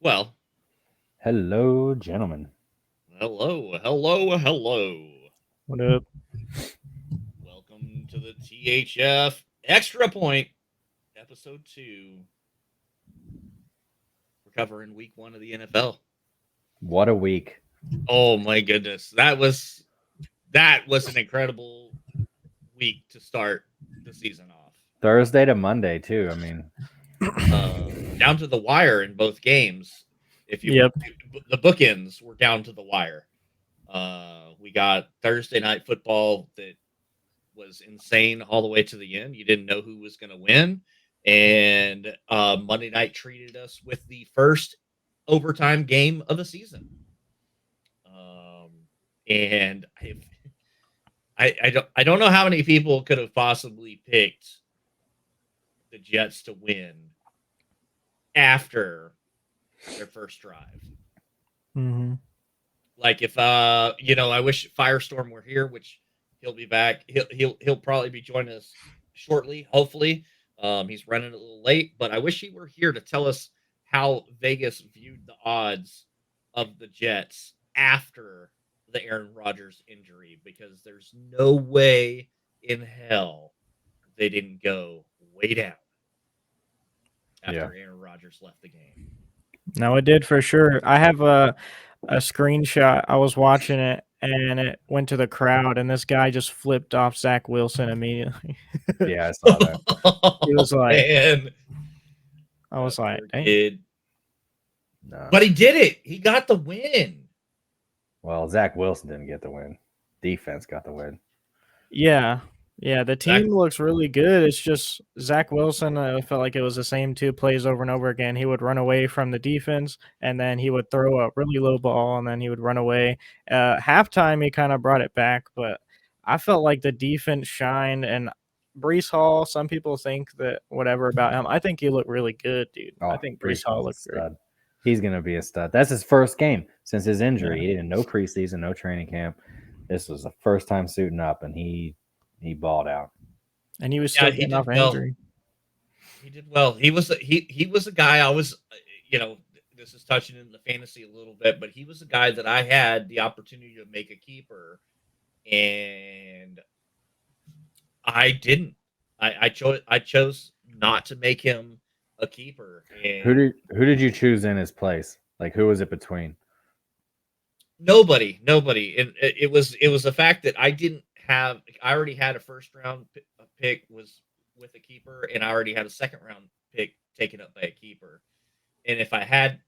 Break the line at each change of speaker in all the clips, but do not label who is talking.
Well,
Hello, gentlemen.
hello.
What up?
Welcome to the THF Extra Point, episode 2. We're covering week 1 of the NFL.
What a week.
Oh my goodness. That was an incredible week to start the season off.
Thursday to Monday, too. I mean,
Down to the wire in both games. If you
Yep.
the bookends were down to the wire. We got Thursday night football that was insane all the way to the end. You didn't know who was going to win. And Monday night treated us with the first overtime game of the season. And I don't know how many people could have possibly picked the Jets to win after their first drive.
Mm-hmm.
Like if I wish Firestorm were here, which he'll be back. He'll probably be joining us shortly, hopefully. He's running a little late, but I wish he were here to tell us how Vegas viewed the odds of the Jets after the Aaron Rodgers injury, because there's no way in hell they didn't go way down after Aaron Rodgers left the game.
No, it did for sure. I have a screenshot. I was watching it, and it went to the crowd, and this guy just flipped off Zach Wilson immediately.
yeah, I saw that.
He was like,
man.
I was like,
Dang.
No.
But he did it. He got the win.
Well, Zach Wilson didn't get the win. Defense got the win.
Yeah. The team looks really good. It's just Zach Wilson, I felt like it was the same 2 plays over and over again. He would run away from the defense, and then he would throw a really low ball, and then he would run away. Halftime, he kind of brought it back, but I felt like the defense shined, and Breece Hall, some people think that whatever about him. I think he looked really good, dude. I think Breece Hall looked great.
He's going to be a stud. That's his first game since his injury. Yeah. He didn't no preseason, no training camp. This was the first time suiting up, and he balled out.
And he was still getting off injury.
He did well. He was a guy I was, this is touching in the fantasy a little bit, but he was a guy that I had the opportunity to make a keeper, and I didn't. I chose not to make him a keeper. And
who did you choose in his place? Like, who was it between?
Nobody. And it was the fact that I already had a first round pick was with a keeper, and I already had a second round pick taken up by a keeper. And if I had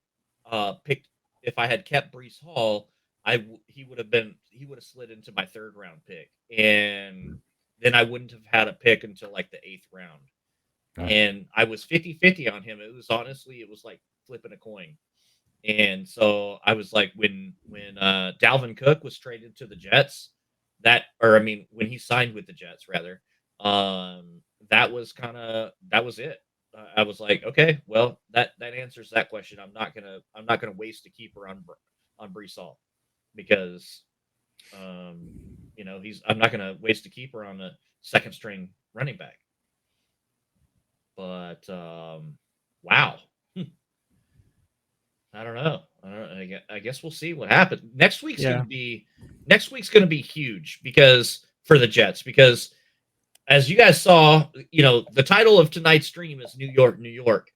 kept Breece Hall, he would have slid into my third round pick, and then I wouldn't have had a pick until like the 8th round. And I was 50-50 on him. It was like flipping a coin. And so I was like, when Dalvin Cook was traded to the Jets, when he signed with the Jets, rather, that was it. I was like, okay, well, that answers that question. I'm not gonna waste a keeper on Breece Hall, because I'm not gonna waste a keeper on a second string running back. But wow. I don't know. I guess we'll see what happens. Next week's gonna be huge for the Jets, because as you guys saw, the title of tonight's stream is New York, New York.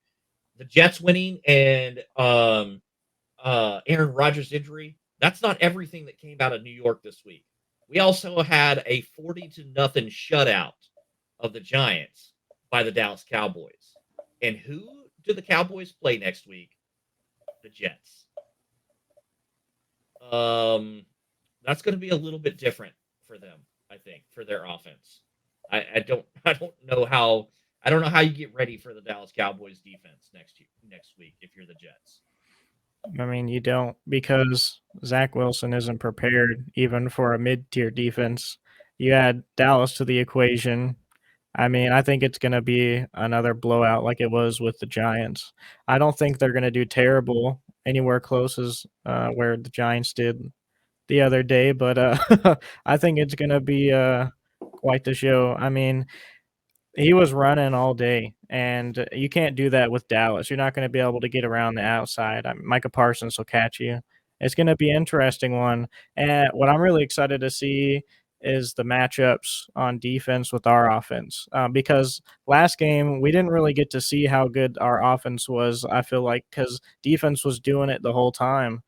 The Jets winning and Aaron Rodgers' injury, that's not everything that came out of New York this week. We also had a 40-0 shutout of the Giants by the Dallas Cowboys. And who do the Cowboys play next week? The Jets. That's going to be a little bit different for them, I think, for their offense. I don't know how you get ready for the Dallas Cowboys defense next week if you're the Jets.
I mean, you don't, because Zach Wilson isn't prepared even for a mid-tier defense. You add Dallas to the equation. I mean, I think it's going to be another blowout like it was with the Giants. I don't think they're going to do terrible anywhere close as where the Giants did the other day, but I think it's going to be quite the show. I mean, He was running all day, and you can't do that with Dallas. You're not going to be able to get around the outside. Micah Parsons will catch you. It's going to be an interesting one. And what I'm really excited to see is the matchups on defense with our offense. Because last game, we didn't really get to see how good our offense was, I feel like, because defense was doing it the whole time.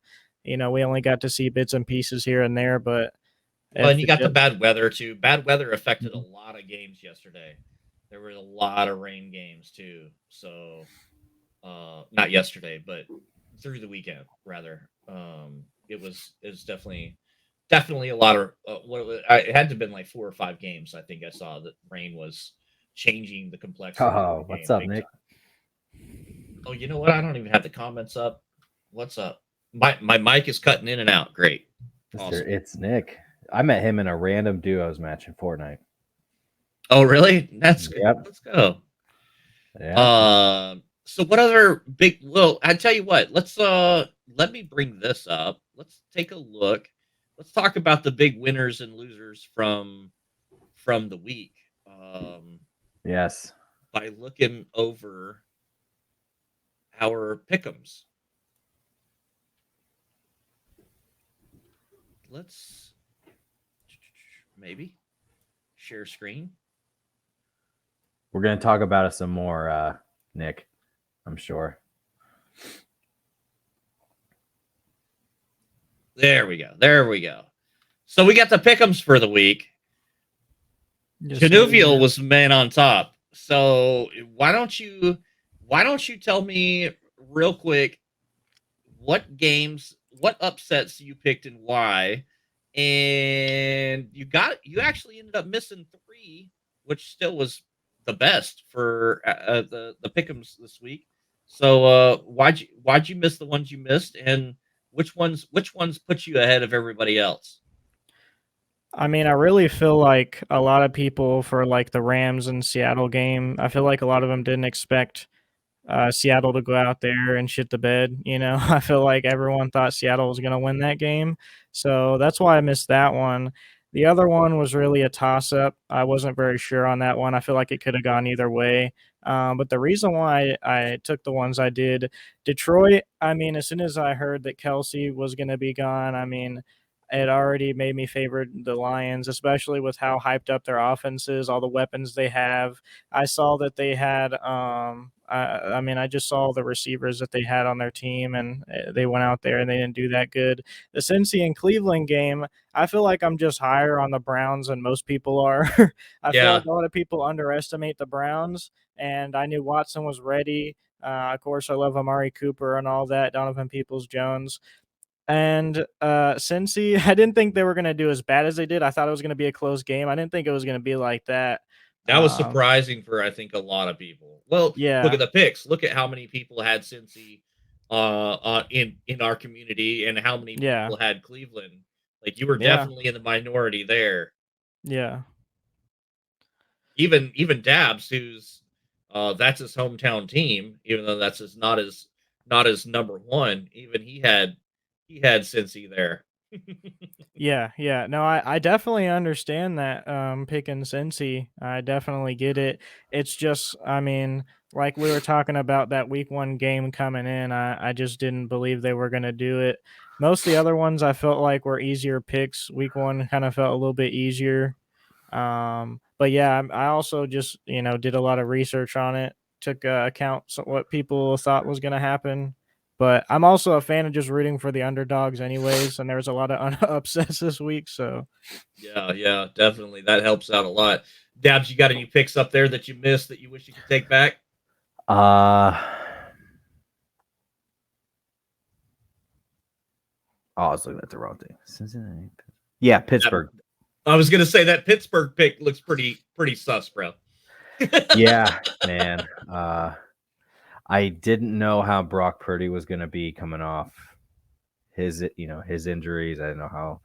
We only got to see bits and pieces here and there, but
Well, and you got the
just
bad weather too. Bad weather affected a lot of games yesterday. There were a lot of rain games too. So, not yesterday, but through the weekend rather. It was definitely a lot of. It had to have been like 4 or 5 games. I think I saw that rain was changing the complexity of
Oh,
the game.
what's up,
big
Nick?
time. Oh, you know what? I don't even have the comments up. What's up? My mic is cutting in and out. Great. Awesome.
It's Nick. I met him in a random duos match in Fortnite.
Oh, really? That's good.
Yep.
Let's go.
Yeah.
So what other big? Well, I tell you what. Let's let me bring this up. Let's take a look. Let's talk about the big winners and losers from the week.
Yes.
By looking over our pick'ems. Let's maybe share screen.
We're going to talk about it some more, Nick, I'm sure.
There we go. There we go. So we got the pick'ems for the week. Januvial was man on top. So why don't you tell me real quick what upsets you picked and why? And you actually ended up missing 3, which still was the best for the pick'ems this week. So why'd you miss the ones you missed, and which ones put you ahead of everybody else?
I mean, I really feel like a lot of people for like the Rams and Seattle game, I feel like a lot of them didn't expect Seattle to go out there and shit the bed. I feel like everyone thought Seattle was going to win that game. So that's why I missed that one. The other one was really a toss up. I wasn't very sure on that one. I feel like it could have gone either way. But the reason why I took the ones I did, Detroit, I mean, as soon as I heard that Kelsey was going to be gone, I mean, it already made me favor the Lions, especially with how hyped up their offense is, all the weapons they have. I saw that they had, I mean, I just saw the receivers that they had on their team, and they went out there and they didn't do that good. The Cincy and Cleveland game, I feel like I'm just higher on the Browns than most people are. I feel like a lot of people underestimate the Browns, and I knew Watson was ready. Of course, I love Amari Cooper and all that, Donovan Peoples-Jones. And Cincy, I didn't think they were going to do as bad as they did. I thought it was going to be a close game. I didn't think it was going to be like that.
That was surprising for, I think, a lot of people. Well,
yeah.
Look at the picks. Look at how many people had Cincy in our community, and how many people had Cleveland. Like, you were definitely in the minority there.
Yeah.
Even Dabs, who's that's his hometown team, even though that's not his number one. Even he had Cincy there.
Yeah. No, I definitely understand that picking Cincy. I definitely get it. It's just, I mean, like we were talking about that week 1 game coming in, I just didn't believe they were going to do it. Most of the other ones I felt like were easier picks. Week 1 kind of felt a little bit easier. But yeah, I also just, did a lot of research on it, took account what people thought was going to happen. But I'm also a fan of just rooting for the underdogs anyways, and there was a lot of upsets this week, so.
Yeah, definitely. That helps out a lot. Dabs, you got any picks up there that you missed that you wish you could take back?
I was looking at the wrong thing. Cincinnati. Yeah, Pittsburgh.
I was going to say that Pittsburgh pick looks pretty sus, bro.
Yeah, man. I didn't know how Brock Purdy was going to be coming off his injuries. I didn't know how,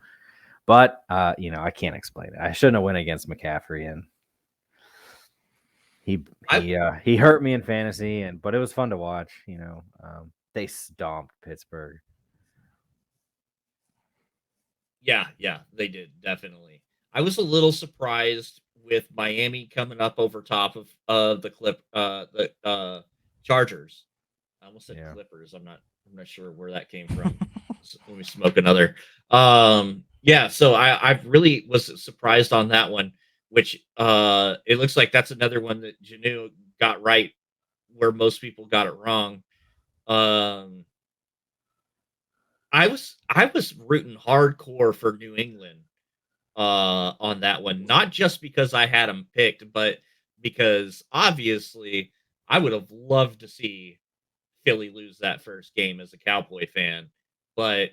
but I can't explain it. I shouldn't have went against McCaffrey, and he hurt me in fantasy, but it was fun to watch. They stomped Pittsburgh.
Yeah, they did, definitely. I was a little surprised with Miami coming up over top of the Chargers. I almost said Clippers. I'm not sure where that came from. So let me smoke another. Yeah, so I really was surprised on that one, which it looks like that's another one that Janu got right where most people got it wrong. I was rooting hardcore for New England on that one, not just because I had them picked, but because obviously I would have loved to see Philly lose that first game as a Cowboy fan. But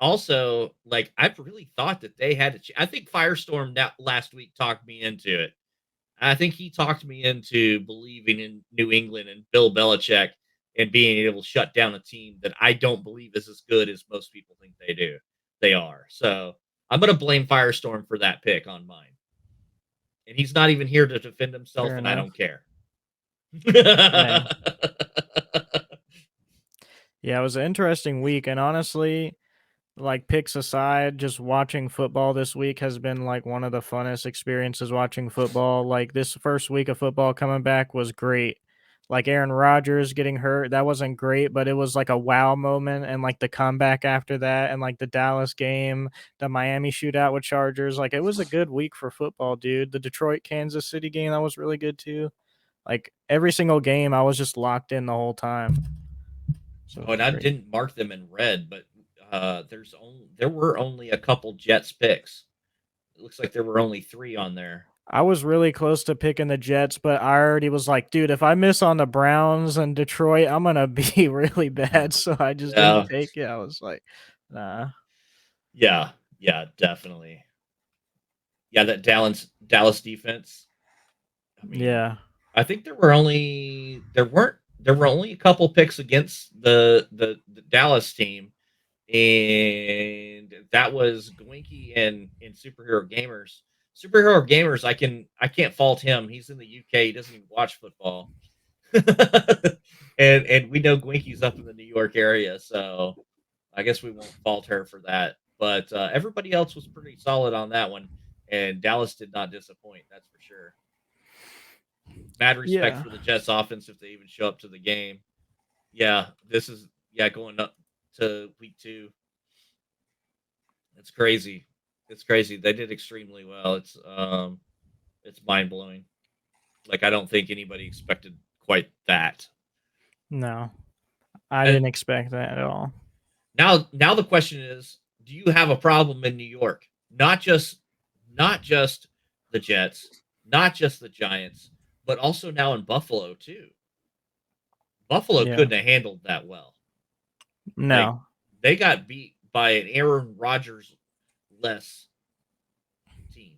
also, like, I really thought that they had I think Firestorm that last week talked me into it. I think he talked me into believing in New England and Bill Belichick and being able to shut down a team that I don't believe is as good as most people think they are. So I'm going to blame Firestorm for that pick on mine. And he's not even here to defend himself,
Fair
and
enough.
I don't care.
Yeah, it was an interesting week, and honestly, like, picks aside, just watching football this week has been like one of the funnest experiences watching football. Like, this first week of football coming back was great. Like, Aaron Rodgers getting hurt, that wasn't great, but it was like a wow moment. And like the comeback after that, and like the Dallas game, the Miami shootout with Chargers, like, it was a good week for football, dude. The Detroit Kansas City game, that was really good too. Like, every single game, I was just locked in the whole time. So
and I didn't mark them in red, but there were only a couple Jets picks. It looks like there were only 3 on there.
I was really close to picking the Jets, but I already was like, dude, if I miss on the Browns and Detroit, I'm gonna be really bad. So I just didn't take it. I was like, nah.
Yeah, definitely. Yeah, that Dallas defense. I mean,
Yeah.
I think there were only a couple picks against the Dallas team, and that was Gwinky and Superhero Gamers. Superhero Gamers, I can't fault him. He's in the UK. He doesn't even watch football. and we know Gwinky's up in the New York area, so I guess we won't fault her for that. But everybody else was pretty solid on that one, and Dallas did not disappoint. That's for sure. Mad respect for the Jets offense if they even show up to the game. Yeah, this is going up to week 2. It's crazy. It's crazy. They did extremely well. It's mind blowing. Like, I don't think anybody expected quite that.
No, I didn't expect that at all.
Now the question is, do you have a problem in New York? Not just the Jets, not just the Giants, but also now in Buffalo too. Buffalo couldn't have handled that well.
No.
Like, they got beat by an Aaron Rodgers less team.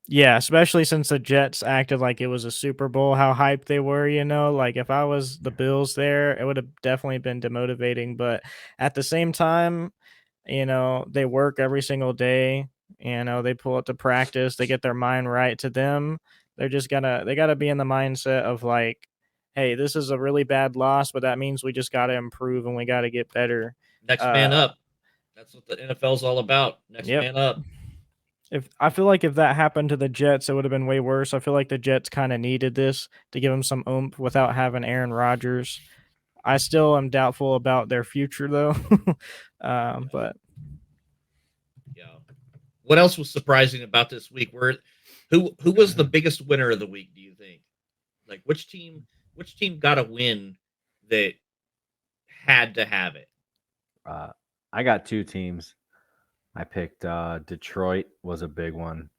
Yeah, especially since the Jets acted like it was a Super Bowl, how hyped they were, you know? Like, if I was the Bills there, it would have definitely been demotivating. But at the same time, you know, they work every single day. You know, they pull it to practice, they get their mind right. To them, they gotta be in the mindset of like, hey, this is a really bad loss, but that means we just gotta improve and we gotta get better.
Next man up. That's what the NFL's all about. Next man up.
I feel like if that happened to the Jets, it would have been way worse. I feel like the Jets kind of needed this to give them some oomph without having Aaron Rodgers. I still am doubtful about their future, though. But
yeah, what else was surprising about this week? Who was the biggest winner of the week? Do you think? Like, which team got a win that had to have it?
I got 2 teams. I picked Detroit was a big one.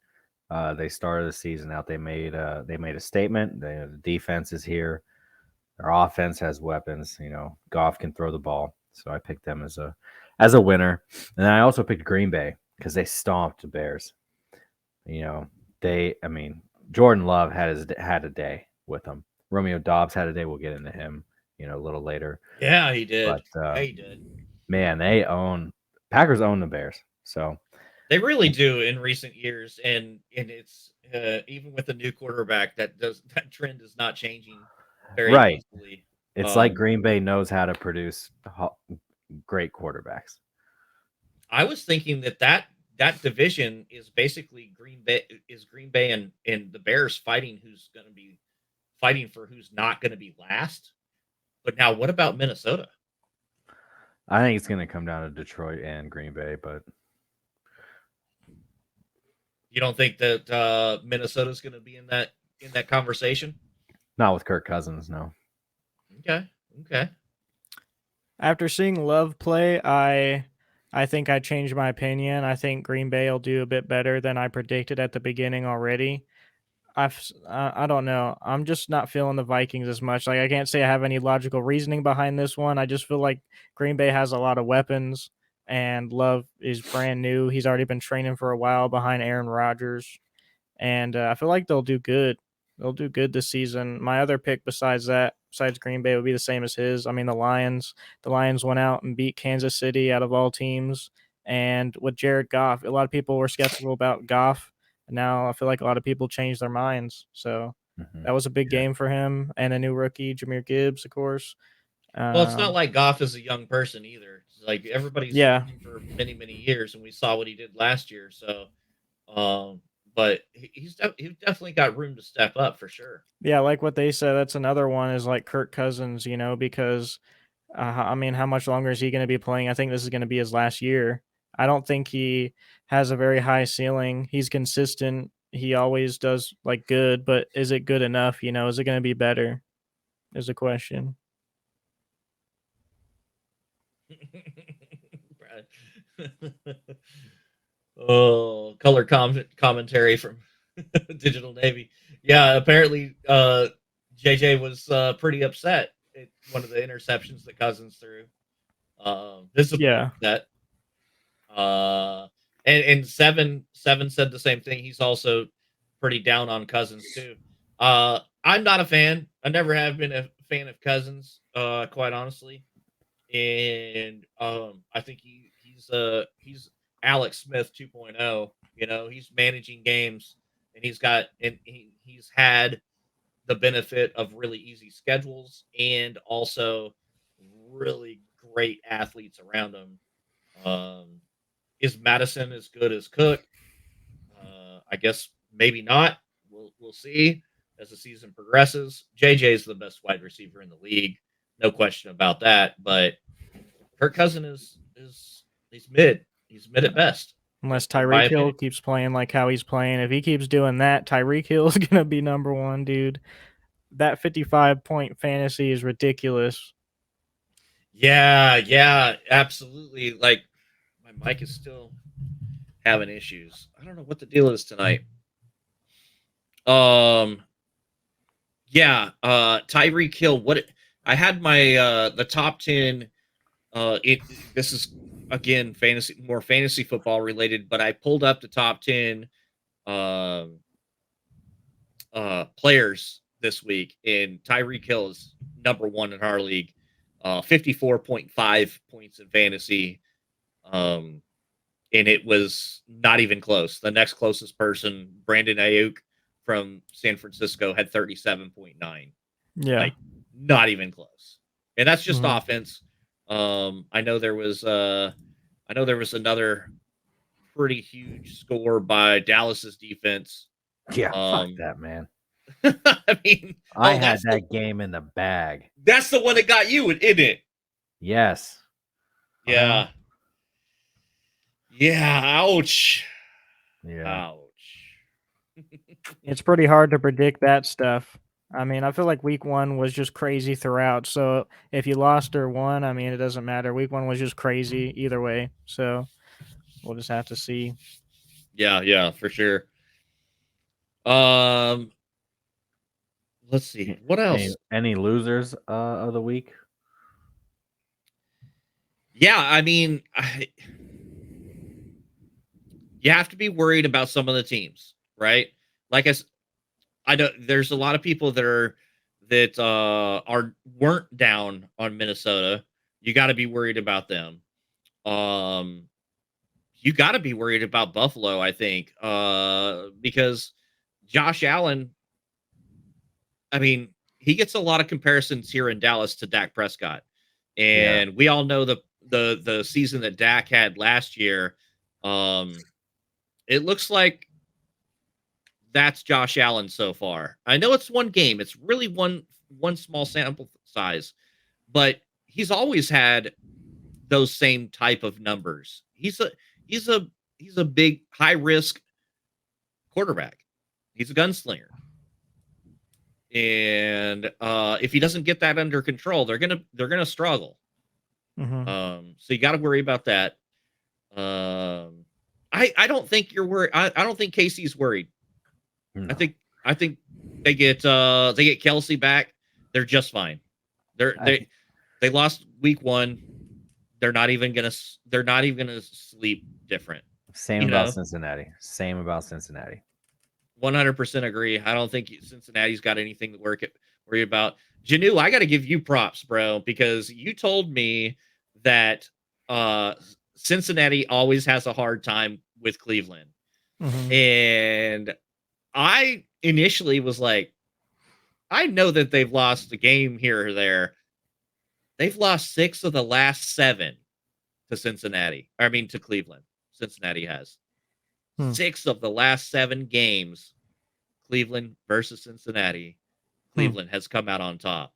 They started the season out. They made a statement. The defense is here. Their offense has weapons. You know, Goff can throw the ball. So I picked them as a winner. And I also picked Green Bay because they stomped the Bears. You know, Jordan Love had a day with them. Romeo Dobbs had a day. We'll get into him, you know, a little later.
Yeah, he did.
But
he did.
Man, Packers own the Bears. So
they really do in recent years, and it's even with the new quarterback, that trend is not changing very easily.
It's like Green Bay knows how to produce great quarterbacks.
I was thinking that that division is basically Green Bay and the Bears fighting who's going to be fighting for who's not going to be last. But now, what about Minnesota?
I think it's going to come down to Detroit and Green Bay, but
you don't think that Minnesota's going to be in that conversation?
Not with Kirk Cousins, no.
Okay.
After seeing Love play, I think I changed my opinion. I think Green Bay will do a bit better than I predicted at the beginning already. I don't know. I'm just not feeling the Vikings as much. Like, I can't say I have any logical reasoning behind this one. I just feel like Green Bay has a lot of weapons, and Love is brand new. He's already been training for a while behind Aaron Rodgers, and I feel like they'll do good. They'll do good this season. My other pick besides Green Bay, would be the same as his. I mean, the Lions. The Lions went out and beat Kansas City out of all teams, and with Jared Goff, a lot of people were skeptical about Goff. Now I feel like a lot of people changed their minds. So that was a big game for him, and a new rookie, Jahmyr Gibbs, of course.
Well, it's not like Goff is a young person either. It's like everybody's known him for many, many years, and we saw what he did last year. So, but he's definitely got room to step up for sure.
Yeah, like what they said, that's another one is like Kirk Cousins, because I mean, how much longer is he going to be playing? I think this is going to be his last year. I don't think he has a very high ceiling. He's consistent. He always does like good, but is it good enough? Is it going to be better? Is the question.
Oh, color commentary from Digital Navy. Yeah, apparently JJ was pretty upset at one of the interceptions that Cousins threw. This is that. And seven said the same thing. He's also pretty down on Cousins too. I'm not a fan. I never have been a fan of Cousins, quite honestly. And I think he's Alex Smith 2.0. He's managing games, and he's had the benefit of really easy schedules and also really great athletes around him. Is Madison as good as Cook? I guess maybe not. We'll see as the season progresses. JJ is the best wide receiver in the league, no question about that. But Kirk Cousins he's mid. He's mid at best.
Unless Tyreek Hill keeps playing like how he's playing. If he keeps doing that, Tyreek Hill is gonna be number one, dude. That 55-point fantasy is ridiculous.
Yeah, absolutely. Like, my mic is still having issues. I don't know what the deal is tonight. Tyreek Hill. I had my the top 10. This is again more fantasy football related, but I pulled up the top 10 players this week, and Tyreek Hill is number one in our league. 54.5 points in fantasy. And it was not even close. The next closest person, Brandon Ayuk from San Francisco, had 37.9.
Yeah.
Like, not even close. And that's just offense. I know there was another pretty huge score by Dallas's defense.
Yeah, fuck that, man.
I mean,
I had that game in the bag.
That's the one that got you, isn't it?
Yes.
Yeah. Yeah. Ouch.
Yeah.
Ouch.
It's pretty hard to predict that stuff. I mean, I feel like week one was just crazy throughout. So if you lost or won, I mean, it doesn't matter. Week one was just crazy either way. So we'll just have to see.
Yeah, for sure. Let's see. What else?
Any losers of the week?
Yeah, I mean, you have to be worried about some of the teams, right? Like I know there's a lot of people that weren't down on Minnesota. You got to be worried about them. You got to be worried about Buffalo, I think, because Josh Allen, I mean, he gets a lot of comparisons here in Dallas to Dak Prescott. And we all know the season that Dak had last year. it looks like that's Josh Allen so far. I know it's one game. It's really one small sample size, but he's always had those same type of numbers. He's a big high risk quarterback. He's a gunslinger. And if he doesn't get that under control, they're gonna struggle. So you got to worry about that. I don't think you're worried. I don't think Casey's worried. No. I think they get Kelsey back. They're just fine. They lost week 1. They're not even gonna sleep different.
Same about Cincinnati.
100% agree. I don't think Cincinnati's got anything to worry about. Janu, I got to give you props, bro, because you told me that Cincinnati always has a hard time with Cleveland. And I initially was like, I know that they've lost a game here or there. They've lost 6 of the last 7 to Cincinnati. I mean, to Cleveland. Cincinnati has. 6 of the last 7 games, Cleveland versus Cincinnati, Cleveland has come out on top.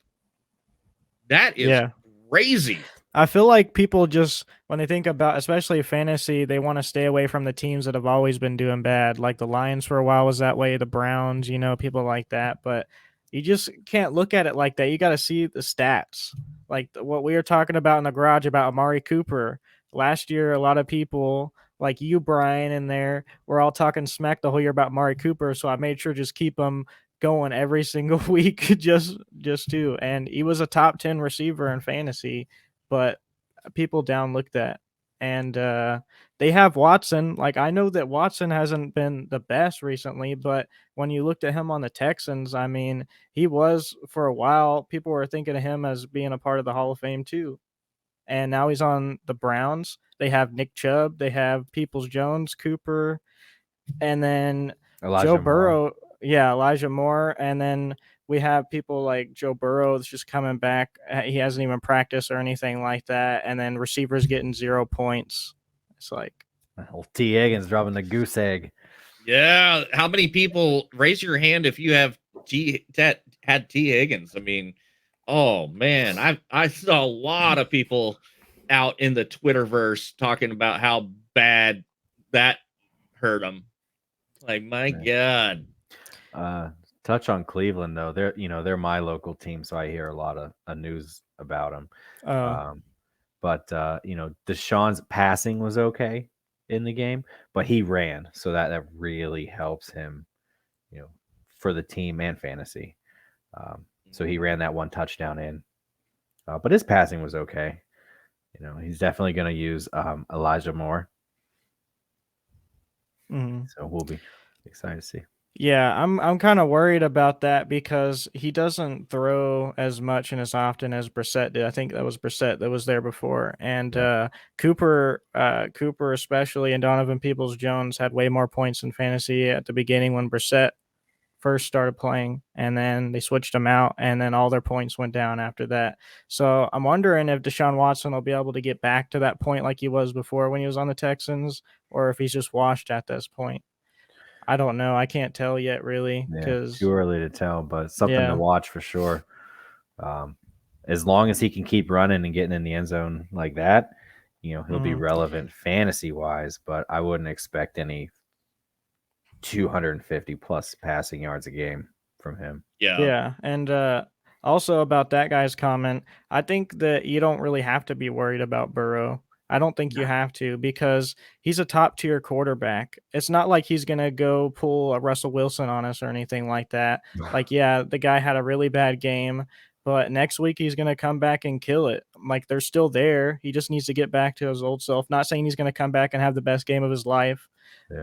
That is crazy.
I feel like people just, when they think about, especially fantasy, they want to stay away from the teams that have always been doing bad. Like the Lions for a while was that way, the Browns, people like that. But you just can't look at it like that. You got to see the stats. Like what we were talking about in the garage about Amari Cooper. Last year, a lot of people like you, Brian, in there, we're all talking smack the whole year about Amari Cooper. So I made sure just keep him going every single week just to. And he was a top 10 receiver in fantasy, but people downlooked that. And they have Watson. Like, I know that Watson hasn't been the best recently, but when you looked at him on the Texans, I mean, he was for a while. People were thinking of him as being a part of the Hall of Fame too. And now he's on the Browns. They have Nick Chubb. They have Peoples-Jones, Cooper, and then Joe Burrow. Yeah, Elijah Moore. And then we have people like Joe Burrow that's just coming back. He hasn't even practiced or anything like that. And then receivers getting 0 points. It's like
T. Higgins dropping the goose egg.
Yeah. How many people raise your hand if you have had T. Higgins? I mean, oh man, I saw a lot of people out in the Twitterverse talking about how bad that hurt them. Like, my God.
Touch on Cleveland though. They're my local team, so I hear a lot of news about them. But Deshaun's passing was okay in the game, but he ran, so that really helps him, for the team and fantasy. So he ran that 1 touchdown in, but his passing was okay. He's definitely going to use Elijah Moore. So we'll be excited to see.
Yeah, I'm kind of worried about that because he doesn't throw as much and as often as Brissett did. I think that was Brissett that was there before, and Cooper especially, and Donovan Peoples-Jones had way more points in fantasy at the beginning when Brissett first started playing, and then they switched him out, and then all their points went down after that. So I'm wondering if Deshaun Watson will be able to get back to that point like he was before when he was on the Texans, or if he's just washed at this point. I don't know. I can't tell yet, really.
Too early to tell, but something to watch for sure. As long as he can keep running and getting in the end zone like that, he'll be relevant fantasy-wise, but I wouldn't expect any 250 plus passing yards a game from him.
Yeah. And also about that guy's comment, I think that you don't really have to be worried about Burrow. I don't think you have to, because he's a top tier quarterback. It's not like he's going to go pull a Russell Wilson on us or anything like that. Like, yeah, the guy had a really bad game, but next week he's going to come back and kill it. Like, they're still there. He just needs to get back to his old self. Not saying he's going to come back and have the best game of his life,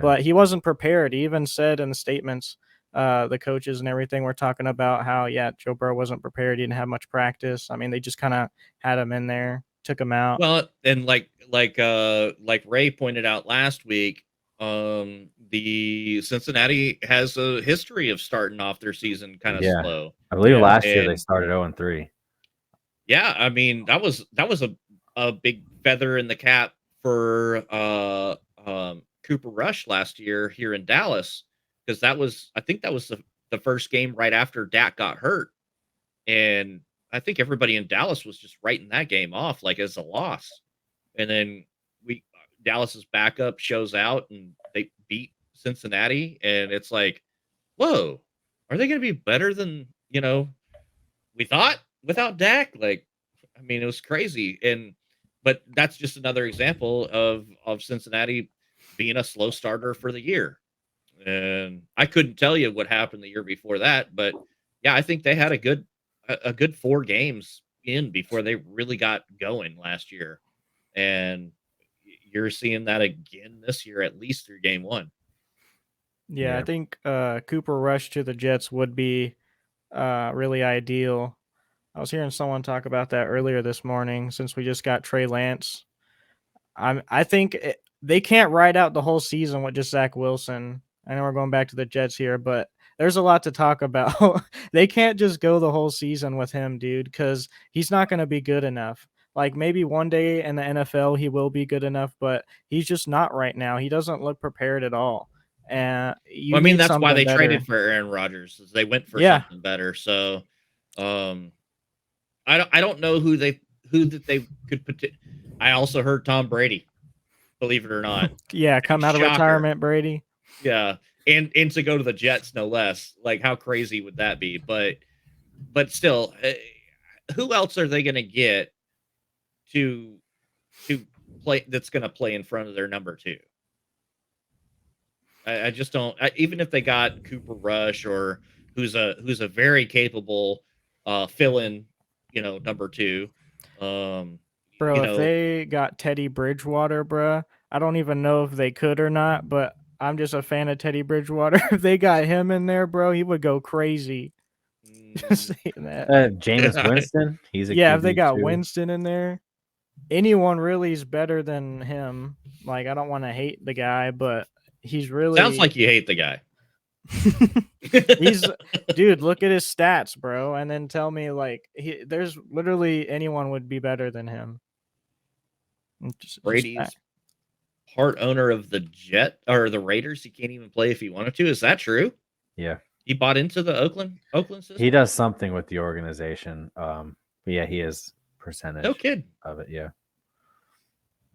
but he wasn't prepared. He even said in the statements, the coaches and everything were talking about how, Joe Burrow wasn't prepared. He didn't have much practice. I mean, they just kind of had him in there, took him out.
Well, and like Ray pointed out last week, the Cincinnati has a history of starting off their season kind of slow.
I believe last year they started 0-3.
Yeah, I mean that was a big feather in the cap for Cooper Rush last year here in Dallas, because I think that was the first game right after Dak got hurt. And I think everybody in Dallas was just writing that game off like as a loss. And then Dallas's backup shows out and they beat Cincinnati, and it's like, whoa, are they going to be better than we thought without Dak? Like, I mean, it was crazy. But that's just another example of Cincinnati being a slow starter for the year. And I couldn't tell you what happened the year before that, but yeah, I think they had a good 4 games in before they really got going last year. And you're seeing that again this year, at least through game 1.
Yeah, I think Cooper Rush to the Jets would be really ideal. I was hearing someone talk about that earlier this morning since we just got Trey Lance. I think they can't ride out the whole season with just Zach Wilson. I know we're going back to the Jets here, but there's a lot to talk about. They can't just go the whole season with him, dude, because he's not going to be good enough. Like maybe one day in the NFL he will be good enough, but he's just not right now. He doesn't look prepared at all. And
I mean, that's why they
better.
traded for Aaron Rodgers. Is they went for something better. So, I don't know who they could put. I also heard Tom Brady, believe it or not.
Yeah, come out of retirement, Brady.
Yeah, and to go to the Jets, no less. Like, how crazy would that be? But still, who else are they going to get to play? That's going to play in front of their number 2. I just don't. Even if they got Cooper Rush or who's a very capable fill-in, number 2.
Bro, if they got Teddy Bridgewater, bro, I don't even know if they could or not, but I'm just a fan of Teddy Bridgewater. If they got him in there, bro, he would go crazy. Just saying that.
Jameis Winston, he's a
yeah.
QB
If they got
too.
Winston in there, anyone really is better than him. Like, I don't want to hate the guy, but he's really
sounds like you hate the guy.
Dude, look at his stats, bro, and then tell me like there's literally anyone would be better than him.
Brady's part owner of the the Raiders. He can't even play if he wanted to. Is that true?
Yeah,
he bought into the Oakland system.
He does something with the organization. But yeah, he is percentage.
No kid
of it. Yeah.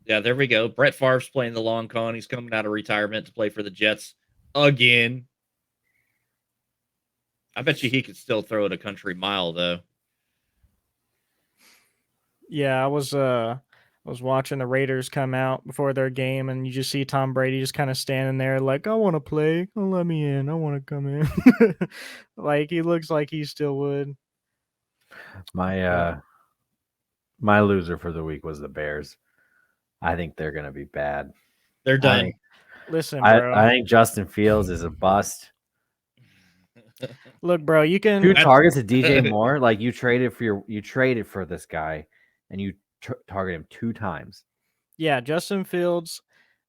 Yeah, there we go. Brett Favre's playing the long con. He's coming out of retirement to play for the Jets again. I bet you he could still throw it a country mile, though.
Yeah, I was watching the Raiders come out before their game, and you just see Tom Brady just kind of standing there like, I want to play. Oh, let me in. I want to come in. Like, he looks like he still would.
My loser for the week was the Bears. I think they're going to be bad.
They're done.
Listen, bro.
I think Justin Fields is a bust.
Look, bro, you can
2 targets to DJ Moore. Like, you traded for this guy, and you target him 2 times.
Yeah, Justin Fields.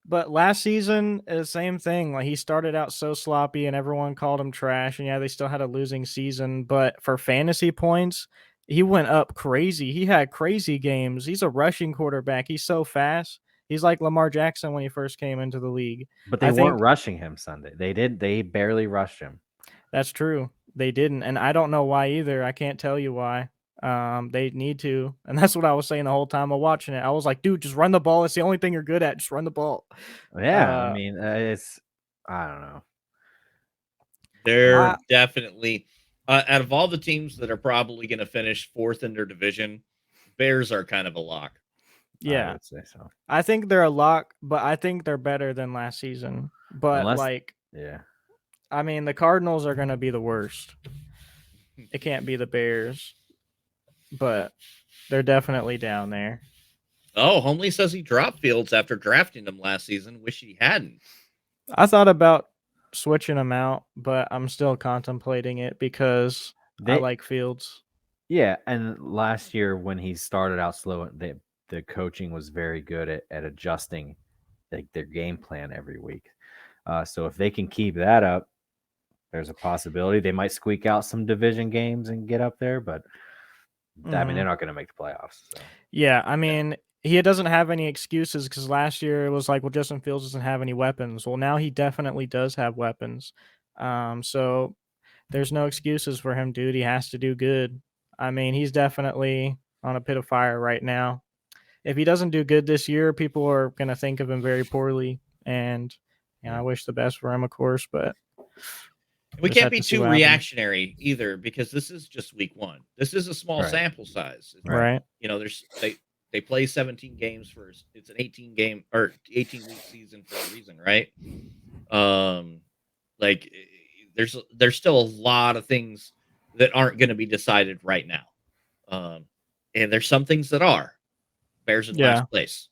But last season, the same thing. Like, he started out so sloppy, and everyone called him trash. And yeah, they still had a losing season. But for fantasy points, he went up crazy. He had crazy games. He's a rushing quarterback. He's so fast. He's like Lamar Jackson when he first came into the league.
But they weren't rushing him Sunday. They barely rushed him.
That's true. They didn't. And I don't know why either. I can't tell you why. They need to. And that's what I was saying the whole time of watching it. I was like, dude, just run the ball. It's the only thing you're good at. Just run the ball.
Yeah. I mean, I don't know.
They're definitely, out of all the teams that are probably going to finish 4th in their division, Bears are kind of a lock.
Yeah.
I would say so.
I think they're a lock, but I think they're better than last season. But
yeah.
I mean, the Cardinals are going to be the worst. It can't be the Bears, but they're definitely down there.
Oh, Homely says he dropped Fields after drafting him last season. Wish he hadn't.
I thought about switching him out, but I'm still contemplating it because I like Fields.
Yeah, and last year when he started out slow, the coaching was very good at adjusting like their game plan every week. So if they can keep that up, there's a possibility they might squeak out some division games and get up there, but I mean, they're not going to make the playoffs. So.
Yeah, I mean, he doesn't have any excuses because last year it was like, well, Justin Fields doesn't have any weapons. Well, now he definitely does have weapons. So there's no excuses for him, dude. He has to do good. I mean, he's definitely on a pit of fire right now. If he doesn't do good this year, people are going to think of him very poorly. And I wish the best for him, of course, but
we
just
can't
have
be
to see
too
what happens.
reactionary either, because this is just week 1. This is a small
Right.
sample size.
Right.
You know, they play 17 games for it's an 18 game or 18 week season for a reason, right? Like there's still a lot of things that aren't going to be decided right now. And there's some things that are. Bears in last place.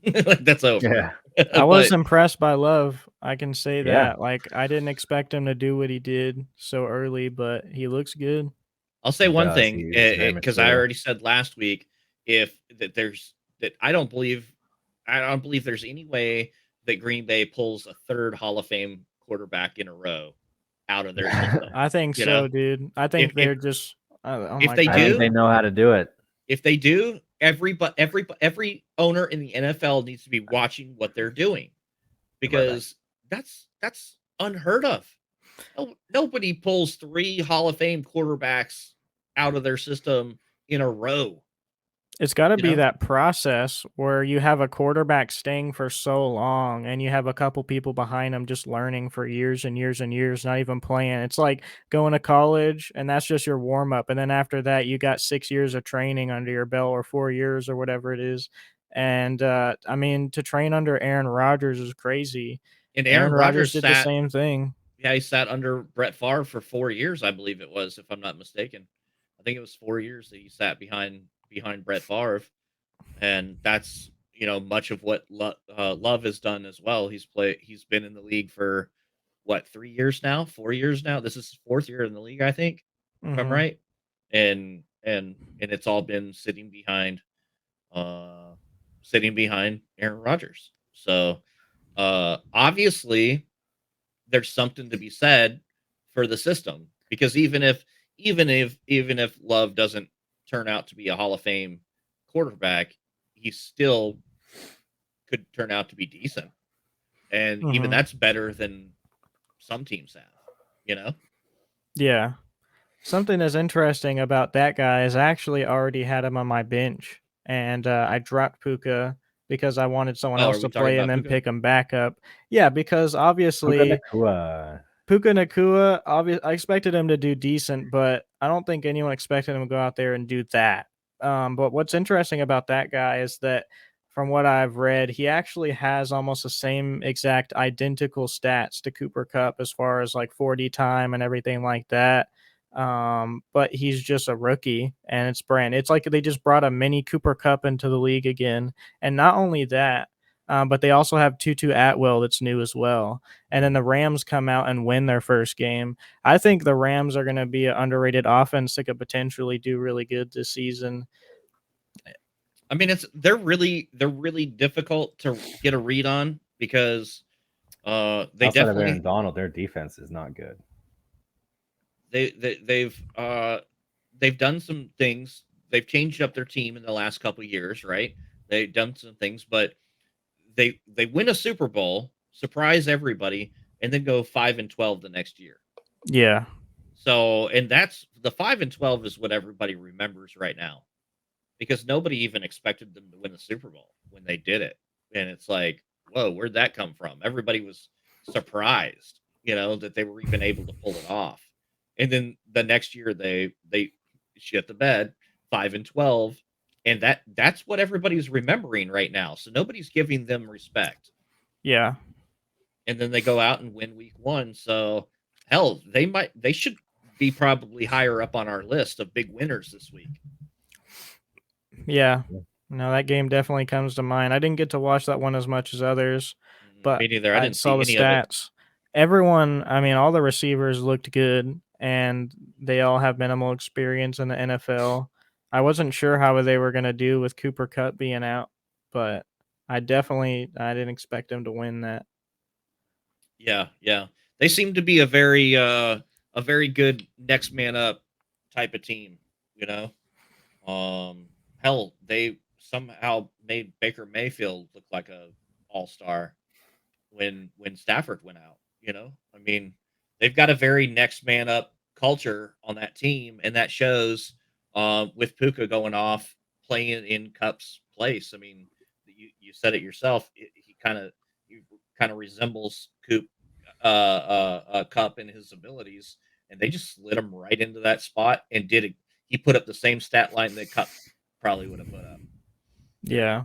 Like, that's over.
Yeah.
I was impressed by Love. I can say
Yeah.
that. Like, I didn't expect him to do what he did so early, but he looks good.
I'll say
He
one
does.
thing,
He's very
because I
mature.
already said last week, I don't believe there's any way that Green Bay pulls a third Hall of Fame quarterback in a row out of their system.
I think
You
so,
know?
dude. I think
If-
they're just. Oh
if
my
they
God.
I think
do-
they know how to do it.
If they do, every owner in the NFL needs to be watching what they're doing, because that's unheard of. Nobody pulls 3 Hall of Fame quarterbacks out of their system in a row.
It's got to
You
be
know?
that process where you have a quarterback staying for so long and you have a couple people behind them just learning for years and years and years, not even playing. It's like going to college and that's just your warm up. And then after that, you got 6 years of training under your belt, or 4 years or whatever it is. And I mean, to train under Aaron Rodgers is crazy.
And
Aaron Rodgers did the
sat,
same thing.
Yeah, he sat under Brett Favre for 4 years, I believe it was, if I'm not mistaken. I think it was 4 years that he sat behind Brett Favre, and that's much of what Love has done as well. He's been in the league for what, 3 years now, 4 years now. This is his 4th year in the league, I think, if I'm
Mhm.
right. And it's all been sitting behind Aaron Rodgers. So obviously there's something to be said for the system, because even if Love doesn't turn out to be a Hall of Fame quarterback, he still could turn out to be decent, and even
Mhm.
that's better than some teams have.
Yeah. Something that's interesting about that guy is I actually already had him on my bench, and I dropped Puka because I wanted someone
Oh,
else
are we
to
talking
play and
about
then
Puka?
pick him back up. Yeah, because obviously
Puka
Puka Nacua, I expected him to do decent, but I don't think anyone expected him to go out there and do that. But what's interesting about that guy is that from what I've read, he actually has almost the same exact identical stats to Cooper Kupp as far as like 40 time and everything like that. But he's just a rookie and it's like they just brought a mini Cooper Kupp into the league again. And not only that, but they also have Tutu Atwell that's new as well. And then the Rams come out and win their first game. I think the Rams are going to be an underrated offense that could potentially do really good this season.
I mean, they're really difficult to get a read on, because they
outside of Aaron
definitely
Donald, their defense is not good.
they've done some things. They've changed up their team in the last couple of years, right? They've done some things, but they win a Super Bowl, surprise everybody, and then go 5-12 the next year.
Yeah.
So, and that's the 5-12 is what everybody remembers right now, because nobody even expected them to win the Super Bowl when they did it. And it's like, whoa, where'd that come from? Everybody was surprised, that they were even able to pull it off. And then the next year they shit the bed, 5-12, and that's what everybody's remembering right now. So nobody's giving them respect.
Yeah.
And then they go out and win week 1. So hell, they should be probably higher up on our list of big winners this week.
Yeah. No, that game definitely comes to mind. I didn't get to watch that one as much as others, but
Me neither. I didn't
saw
see
the
any of it.
stats. Everyone, I mean, all the receivers looked good, and they all have minimal experience in the NFL. I wasn't sure how they were going to do with Cooper Kupp being out, but I didn't expect him to win that.
Yeah. They seem to be a very good next man up type of team, Hell, they somehow made Baker Mayfield look like a all-star when Stafford went out. I mean, they've got a very next man up culture on that team, and that shows with Puka going off playing in Cup's place. I mean, you said it yourself. He kind of resembles Cup in his abilities, and they just slid him right into that spot and did it. He put up the same stat line that Cup probably would have put up.
Yeah.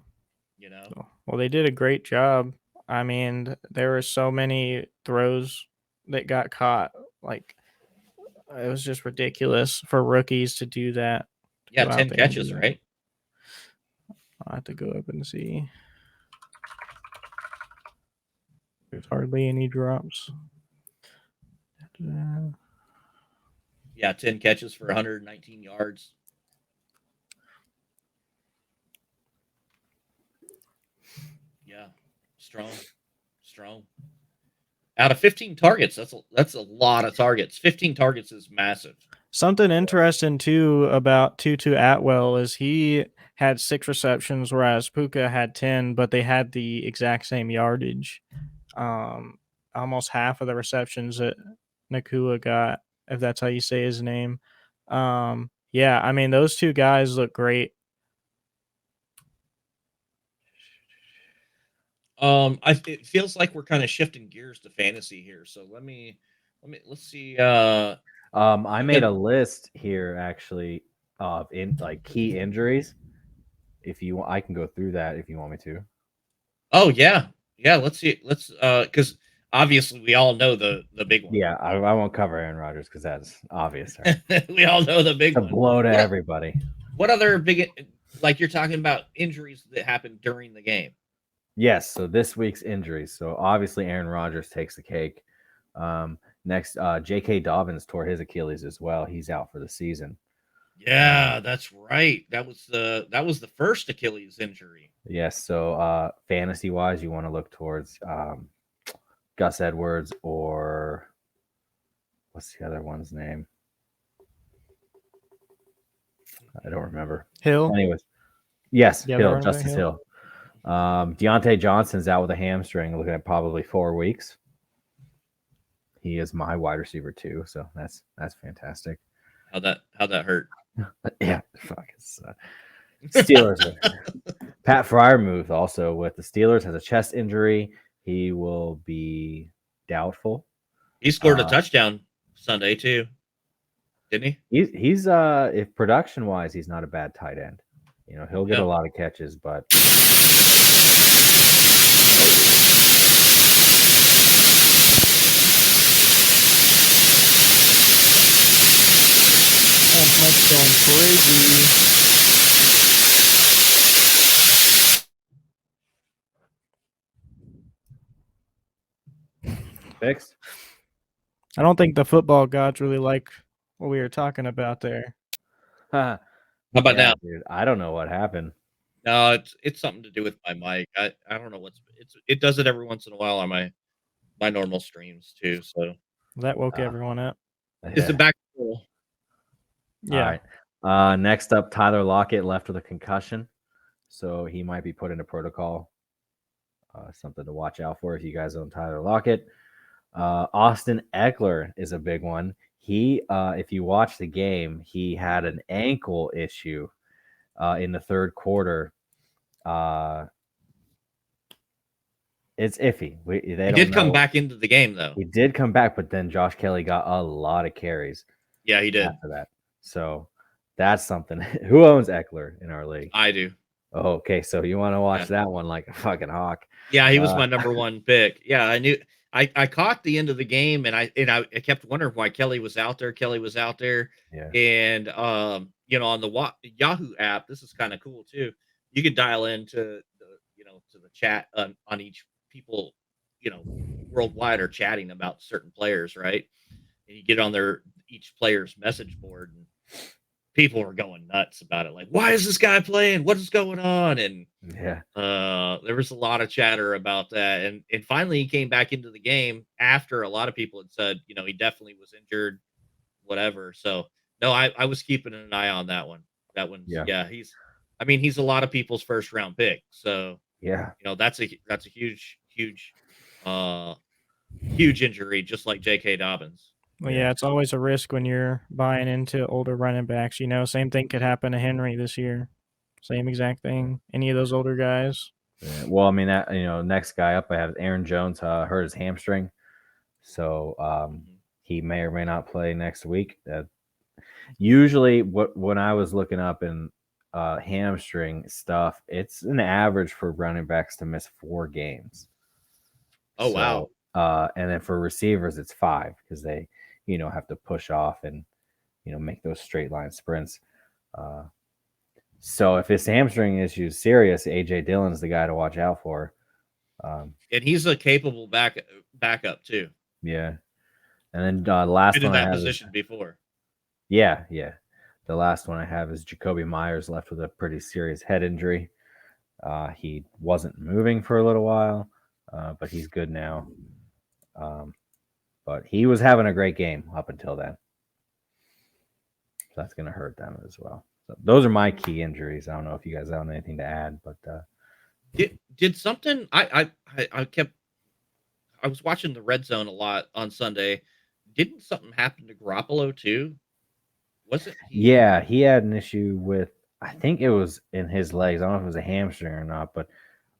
Well, they did a great job. I mean, there were so many throws that got caught. Like, it was just ridiculous for rookies to do that.
Yeah, 10 catches, right?
I'll have to go up and see. There's hardly any drops.
Yeah, 10 catches for 119 yards. Yeah, strong. Out of 15 targets, that's a lot of targets. 15 targets is massive.
Something interesting too about Tutu Atwell is he had 6 receptions, whereas Puka had 10, but they had the exact same yardage. Almost half of the receptions that Nakua got, if that's how you say his name. Yeah, I mean, those two guys look great.
It feels like we're kind of shifting gears to fantasy here. So let's see.
I made a list here actually of key injuries. If you want, I can go through that if you want me to.
Oh yeah. Let's see. Let's because obviously we all know the big one.
Yeah, I won't cover Aaron Rodgers because that's obvious. Right?
We all know the big
It's a
one.
blow to everybody.
What other big, like you're talking about injuries that happened during the game?
Yes. So this week's injuries. So obviously Aaron Rodgers takes the cake. Next, J.K. Dobbins tore his Achilles as well. He's out for the season.
Yeah, that's right. That was the first Achilles injury.
Yes. So fantasy wise, you want to look towards Gus Edwards or what's the other one's name? I don't remember.
Hill.
Anyways, yes,
Yeah,
Hill, Justice Hill. Deontay Johnson's out with a hamstring, looking at probably 4 weeks. He is my wide receiver too, so that's fantastic.
How'd that hurt?
Yeah, fuck. Steelers. Pat Fryermuth also with the Steelers has a chest injury. He will be doubtful.
He scored a touchdown Sunday too, didn't
he? He's if production wise, he's not a bad tight end. He'll get a lot of catches, but
that's going crazy.
Fixed.
I don't think the football gods really like what we were talking about there.
How about now?
Dude, I don't know what happened.
No, it's something to do with my mic. I don't know it does it every once in a while on my normal streams too. So
that woke everyone up.
It's the back.
Yeah.
All right. Next up, Tyler Lockett left with a concussion, so he might be put into protocol. Something to watch out for if you guys own Tyler Lockett. Austin Eckler is a big one. He, if you watch the game, he had an ankle issue in the third quarter. It's iffy. He
did come back into the game though.
He did come back, but then Josh Kelly got a lot of carries.
Yeah, he did
after that. So that's something. Who owns Eckler in our league?
I do.
Oh, okay. So you want to watch that one like a fucking hawk?
Yeah, he was my number one pick. Yeah, I knew. I caught the end of the game, and I kept wondering why Kelly was out there.
Yeah.
And on the Yahoo app, this is kind of cool too. You could dial into to the chat on each people, worldwide are chatting about certain players, right? And you get on each player's message board, and people were going nuts about it. Like, why is this guy playing? What is going on? And there was a lot of chatter about that. And finally he came back into the game after a lot of people had said, he definitely was injured, whatever. So no, I was keeping an eye on that one. That one. Yeah. I mean, he's a lot of people's first round pick. So
Yeah.
that's a huge huge injury, just like J.K. Dobbins.
Well, yeah, it's always a risk when you're buying into older running backs. Same thing could happen to Henry this year. Same exact thing. Any of those older guys.
Yeah. Well, I mean that next guy up I have Aaron Jones hurt his hamstring, so he may or may not play next week. Usually, when I was looking up in hamstring stuff, it's an average for running backs to miss 4 games.
Oh, wow.
And then for receivers, it's 5 because they, have to push off and, make those straight line sprints. So if his hamstring issue is serious, AJ Dillon's the guy to watch out for.
And he's a capable backup too.
Yeah. And then last
been in
one
that position before.
Yeah. The last one I have is Jacoby Myers, left with a pretty serious head injury. He wasn't moving for a little while, but he's good now. But he was having a great game up until then. So that's going to hurt them as well. So those are my key injuries. I don't know if you guys have anything to add, but
did something I was watching the Red Zone a lot on Sunday. Didn't something happen to Garoppolo too? Was it?
Yeah, he had an issue with, I think it was in his legs. I don't know if it was a hamstring or not,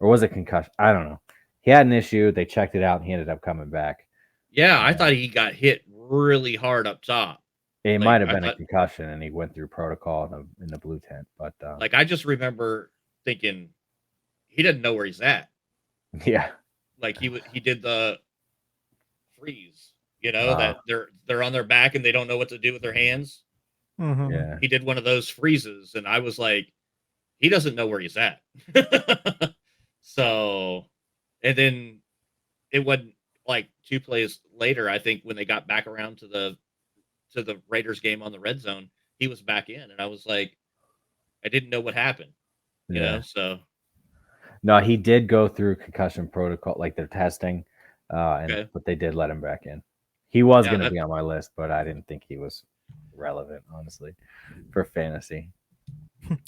or was it concussion? I don't know. He had an issue. They checked it out, and he ended up coming back.
Yeah, I thought he got hit really hard up top.
It might have been a concussion, and he went through protocol in the blue tent. But
I just remember thinking he didn't know where he's at.
Yeah,
like he did the freeze. That they're on their back and they don't know what to do with their hands.
Mm-hmm.
Yeah,
he did one of those freezes, and I was like, he doesn't know where he's at. So, and then it wasn't like 2 plays later. I think when they got back around to the Raiders game on the Red Zone, he was back in, and I was like, I didn't know what happened. So
no, he did go through concussion protocol, like they're testing,
okay.
But they did let him back in. He was going to be on my list, but I didn't think he was relevant, honestly, for fantasy.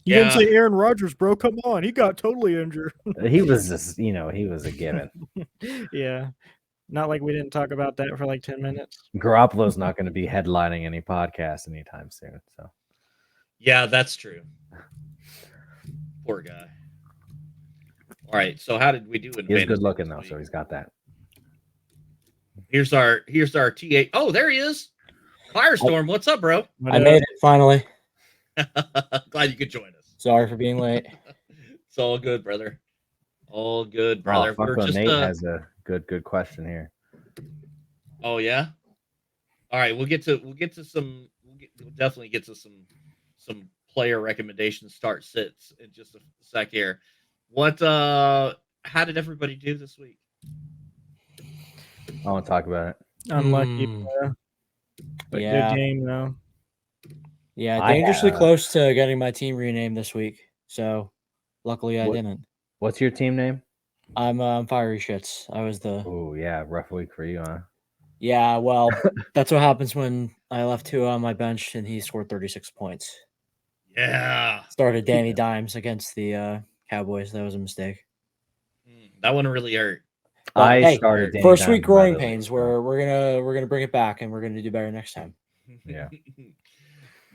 You didn't say Aaron Rodgers, bro. Come on, he got totally injured.
He was just, he was a given.
Yeah, not like we didn't talk about that for like 10 minutes.
Garoppolo's not going to be headlining any podcast anytime soon. So,
yeah, that's true. Poor guy. All right, so how did we do in?
He's good looking though, so he's got that.
Here's our T8. Oh, there he is. Firestorm, what's up, bro?
I made it finally.
Glad you could join us.
Sorry for being late.
It's all good, brother. All good, brother.
Nate has a good question here.
Oh yeah. All right, we'll definitely get to some player recommendations, start sits in just a sec here. How did everybody do this week?
I want to talk about it.
Unlucky, but
yeah.
Good game though.
Yeah, dangerously close to getting my team renamed this week. So luckily I didn't.
What's your team name?
I'm Fiery Shits. I was the.
Oh yeah, rough week for you, huh?
Yeah, well, that's what happens when I left 2 on my bench and he scored 36 points.
Yeah.
Started Danny Dimes against the Cowboys. That was a mistake.
That one really hurt.
But,
started Danny
first
Dimes
week growing pains. We're gonna bring it back and we're gonna do better next time.
Yeah.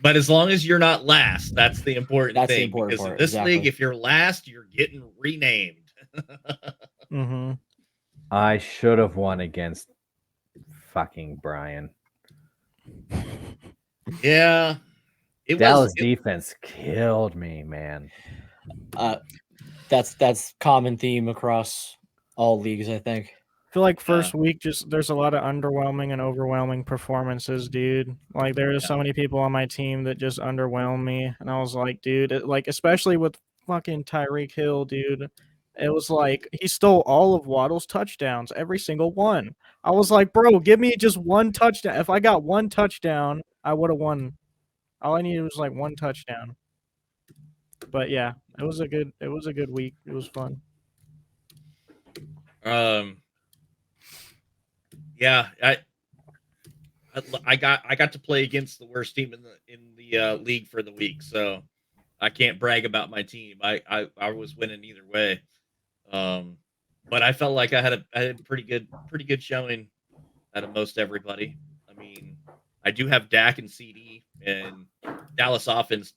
But as long as you're not last, that's the important thing.
The important
because
part,
in this
exactly.
league, if you're last, you're getting renamed.
Mm-hmm.
I should have won against fucking Brian.
Yeah.
Dallas defense killed me, man.
That's common theme across all leagues, I think.
I feel like first week there's a lot of underwhelming and overwhelming performances, dude. Like there's so many people on my team that just underwhelm me, and I was like, dude, especially with fucking Tyreek Hill, dude. It was like he stole all of Waddle's touchdowns, every single one. I was like, bro, give me just one touchdown. If I got one touchdown, I would have won. All I needed was like one touchdown. But yeah, it was a good week. It was fun.
Yeah, I got to play against the worst team in the league for the week, so can't brag about my team. I was winning either way. But I felt like I had a pretty good showing out of most everybody. I mean, I do have Dak and CD, and Dallas offense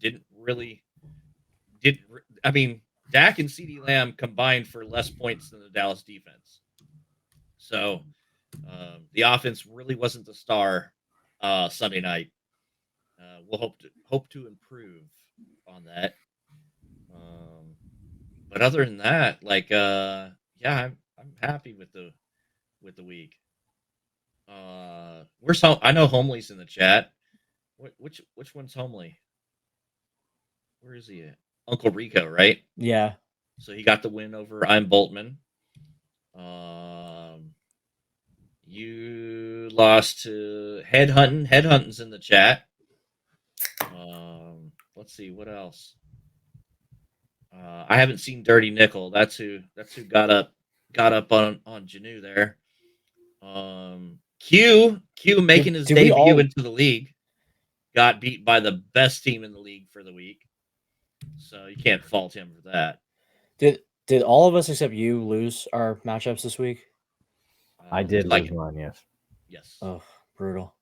I mean, Dak and CD Lamb combined for less points than the Dallas defense. So the offense really wasn't the star Sunday night. We'll hope to improve on that. But other than that, like yeah, I'm happy with the week. I know Homely's in the chat. Which one's Homely? Where is he at? Uncle Rico, right?
Yeah.
So he got the win over I'm Boltman. You lost to Headhunting. Headhunting's in the chat. Let's see what else. I haven't seen Dirty Nickel. That's who got up on Janu there. Q making his debut into the league. Got beat by the best team in the league for the week. So you can't fault him for that.
Did all of us except you lose our matchups this week?
I did lose one, yes.
Yes.
Oh, brutal.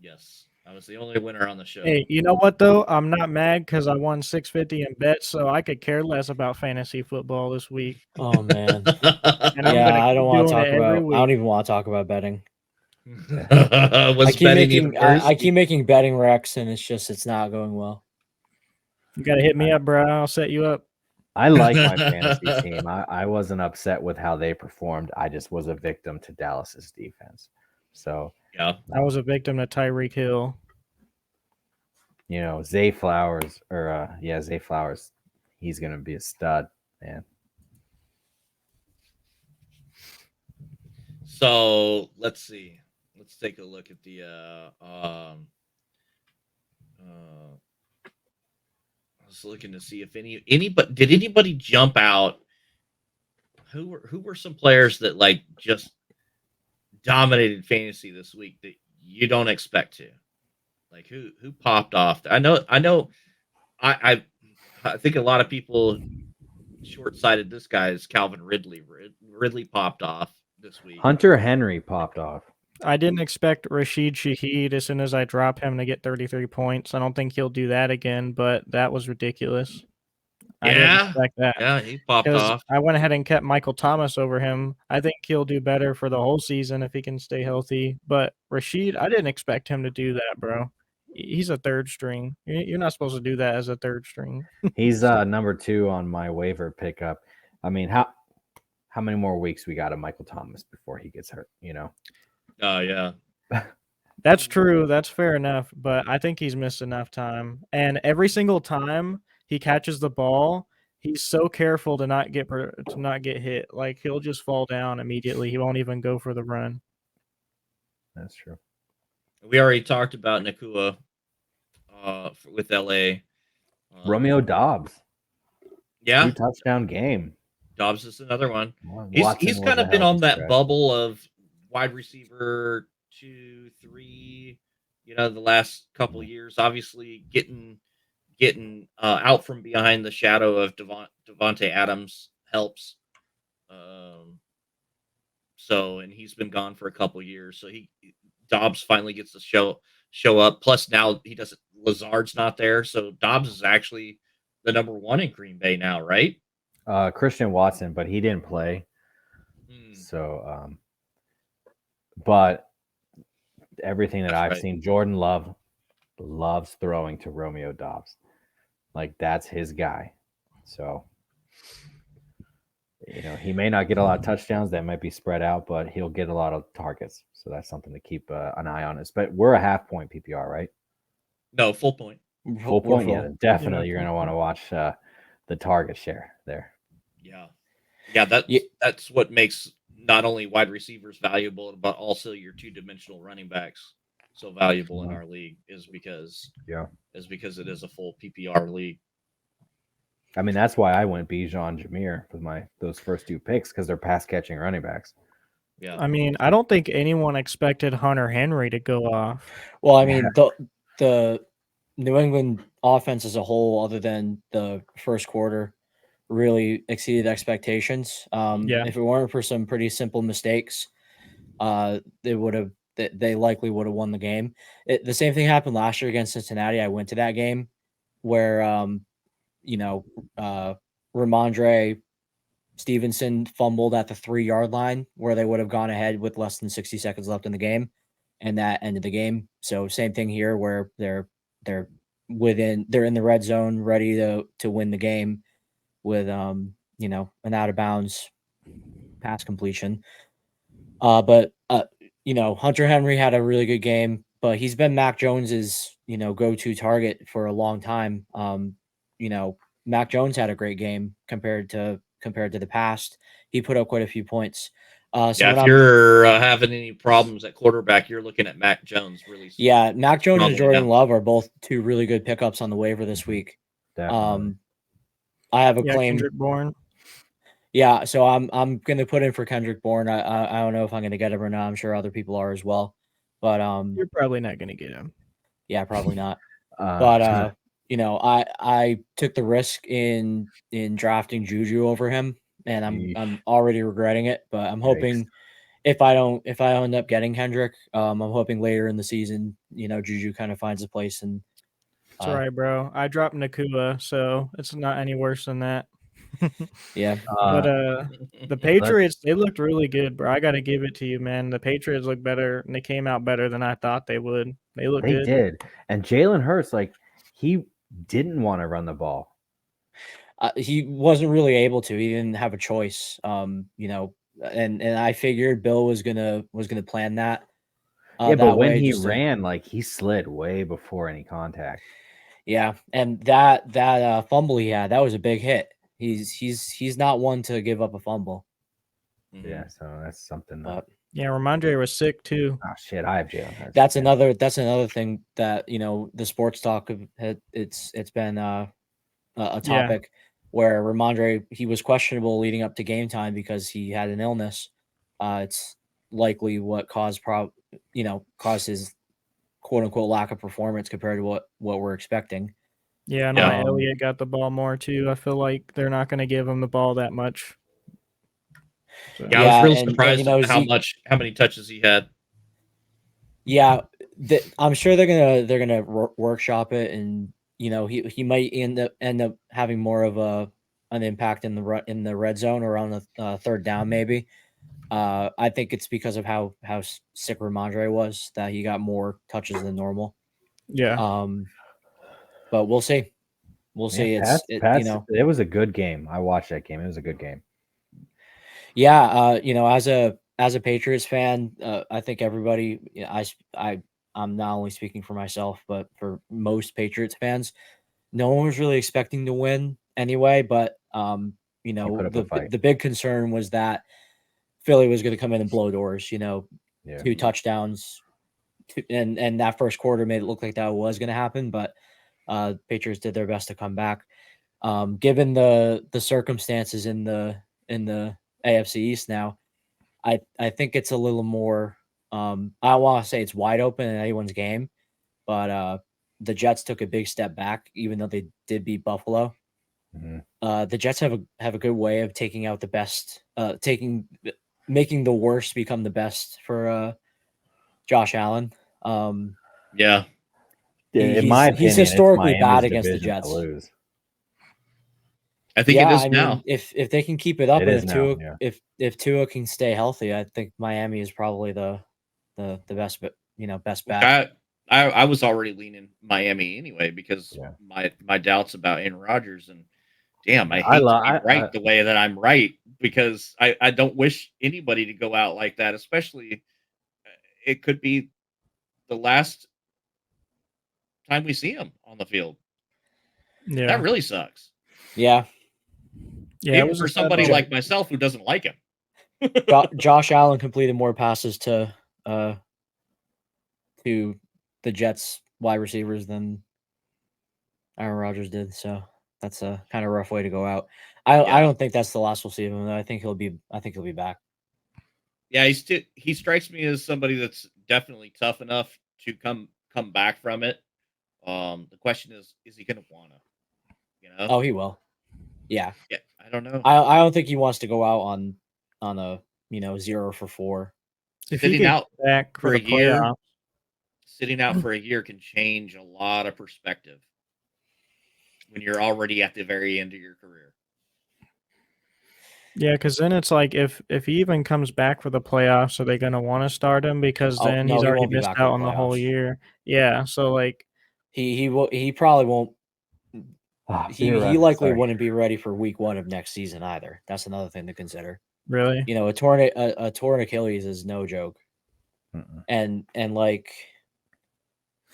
Yes. I was the only winner on the show.
Hey, you know what though? I'm not mad because I won $650 in bets, so I could care less about fantasy football this week.
Oh man.
And
I don't want to talk about. I don't even want to talk about betting.
I
keep making betting wrecks, and it's not going well.
You got to hit me up, bro. I'll set you up.
I like my fantasy team. I wasn't upset with how they performed. I just was a victim to Dallas's defense. So
yeah,
I was a victim to Tyreek Hill.
You know, Zay Flowers, Zay Flowers. He's gonna be a stud, man.
So let's see. Let's take a look at the I was looking to see if anybody did anybody jump out. Who were some players that like just dominated fantasy this week that you don't expect to? Like who popped off? I know I think a lot of people short-sighted this guy is Calvin Ridley. Ridley popped off this week.
Hunter Henry popped off.
I didn't expect Rashid Shaheed as soon as I drop him to get 33 points. I don't think he'll do that again, but that was ridiculous. I didn't expect that.
Yeah, he popped off.
I went ahead and kept Michael Thomas over him. I think he'll do better for the whole season if he can stay healthy. But Rashid, I didn't expect him to do that, bro. He's a third string. You're not supposed to do that as a third string.
He's number 2 on my waiver pickup. I mean, how many more weeks we got of Michael Thomas before he gets hurt, you know?
Oh, yeah.
That's true. That's fair enough. But I think he's missed enough time. And every single time he catches the ball, he's so careful to not get hit. Like, he'll just fall down immediately. He won't even go for the run.
That's true.
We already talked about Nakua with LA.
Romeo Dobbs.
Yeah.
2 touchdown game.
Dobbs is another one. He's kind of been on that bubble of wide receiver 2, 3, the last couple of years. Obviously getting out from behind the shadow of Devontae Adams helps. And he's been gone for a couple of years. So Dobbs finally gets to show up. Plus now Lazard's not there. So Dobbs is actually the number 1 in Green Bay now, right?
Christian Watson, but he didn't play. So, but everything that I've seen, Jordan Love loves throwing to Romeo Dobbs. Like, that's his guy. So, he may not get a lot of touchdowns. That might be spread out, but he'll get a lot of targets. So that's something to keep an eye on. But we're a half-point PPR, right?
No, full point.
Full point, yeah. Definitely, you're going to want to watch the target share there.
Yeah, that's what makes not only wide receivers valuable, but also your 2-dimensional running backs so valuable in our league is because it is a full PPR league.
I mean, that's why I went Bijan Jameer with those first 2 picks, because they're pass catching running backs.
Yeah.
I mean, I don't think anyone expected Hunter Henry to go off.
Well, I mean, New England offense as a whole, other than the first quarter, really exceeded expectations.
Yeah.
If it weren't for some pretty simple mistakes, they likely would have won the game. The same thing happened last year against Cincinnati. I went to that game where Ramondre Stevenson fumbled at the 3-yard line where they would have gone ahead with less than 60 seconds left in the game, and that ended the game. So same thing here where they're in the red zone ready to win the game with an out of bounds pass completion. But Hunter Henry had a really good game, but he's been Mac Jones's go-to target for a long time. Mac Jones had a great game compared to the past. He put up quite a few points.
If you're having any problems at quarterback, you're looking at Mac Jones. Really,
Mac Jones and Jordan Love are both two really good pickups on the waiver this week.
Definitely.
I have a claim.
Kendrick Bourne.
Yeah, so I'm gonna put in for Kendrick Bourne. I don't know if I'm gonna get him or not. I'm sure other people are as well, but
you're probably not gonna get him.
Yeah, probably not. But I took the risk in drafting Juju over him, and I'm already regretting it. But I'm hoping if I end up getting Kendrick, I'm hoping later in the season, Juju kind of finds a place. And
it's all right, bro. I dropped Nakua, so it's not any worse than that.
Yeah.
But the Patriots, they looked really good, bro. I got to give it to you, man. The Patriots look better, and they came out better than I thought they would. They look good.
They did. And Jalen Hurts, he didn't want to run the ball.
He wasn't really able to. He didn't have a choice. And I figured Bill was gonna plan that.
But when he ran, he slid way before any contact.
Yeah, and that fumble he had, that was a big hit. He's not one to give up a fumble.
Yeah, so that's something.
Yeah, Ramondre was sick too.
Oh shit, I have Jalen Hurts.
That's another thing that the sports talk it's been a topic where Ramondre, he was questionable leading up to game time because he had an illness. It's likely what caused his quote unquote lack of performance compared to what we're expecting.
Yeah, and Elliott got the ball more too. I feel like they're not going to give him the ball that much.
So. Yeah, I was real surprised at how many touches he had.
Yeah, I'm sure they're gonna workshop it, and he might end up having more of an impact in the red zone or on the third down maybe. I think it's because of how sick Ramondre was that he got more touches than normal.
Yeah.
But we'll see. We'll see.
It was a good game. I watched that game. It was a good game.
Yeah. As a Patriots fan, I think everybody, I'm not only speaking for myself, but for most Patriots fans, no one was really expecting to win anyway. But the big concern was that Philly was going to come in and blow doors. 2 touchdowns, and that first quarter made it look like that was going to happen. But Patriots did their best to come back. Given the circumstances in the AFC East now, I think it's a little more. I don't want to say it's wide open in anyone's game, but the Jets took a big step back, even though they did beat Buffalo.
Mm-hmm.
The Jets have a good way of taking out the best, making the worst become the best for Josh Allen.
Yeah.
In my opinion,
he's historically bad against the Jets.
I think it is now.
If they can keep it up, and if Tua can stay healthy, I think Miami is probably the best bet.
I was already leaning Miami anyway because my doubts about Aaron Rodgers, and damn, I hate to be right the way that I'm right, because I don't wish anybody to go out like that, especially it could be the last time we see him on the field.
Yeah,
that really sucks.
Yeah.
Even for somebody like myself who doesn't like him.
Josh Allen completed more passes to the Jets wide receivers than Aaron Rodgers did, so that's a kind of rough way to go out. I don't think that's the last we'll see of him, though. I think he'll be back.
Yeah, he strikes me as somebody that's definitely tough enough to come back from it. The question is he going to want to? You know?
Oh, he will. Yeah.
Yeah, I don't know.
I don't think he wants to go out on a 0 for 4.
If he
Sitting
could
out
get back
for
for
a
the
year,
playoffs,
sitting out for a year can change a lot of perspective when you're already at the very end of your career.
yeah, because then it's like if he even comes back for the playoffs, are they going to want to start him? Because
Oh,
then
no,
he's
he
already
won't be
missed
back for
out
the
on the whole
playoffs.
year. Yeah, so like
He probably won't. He likely
Sorry.
wouldn't be ready for week 1 of next season either. That's another thing to consider.
really,
A torn Achilles is no joke.
Mm-mm.
And like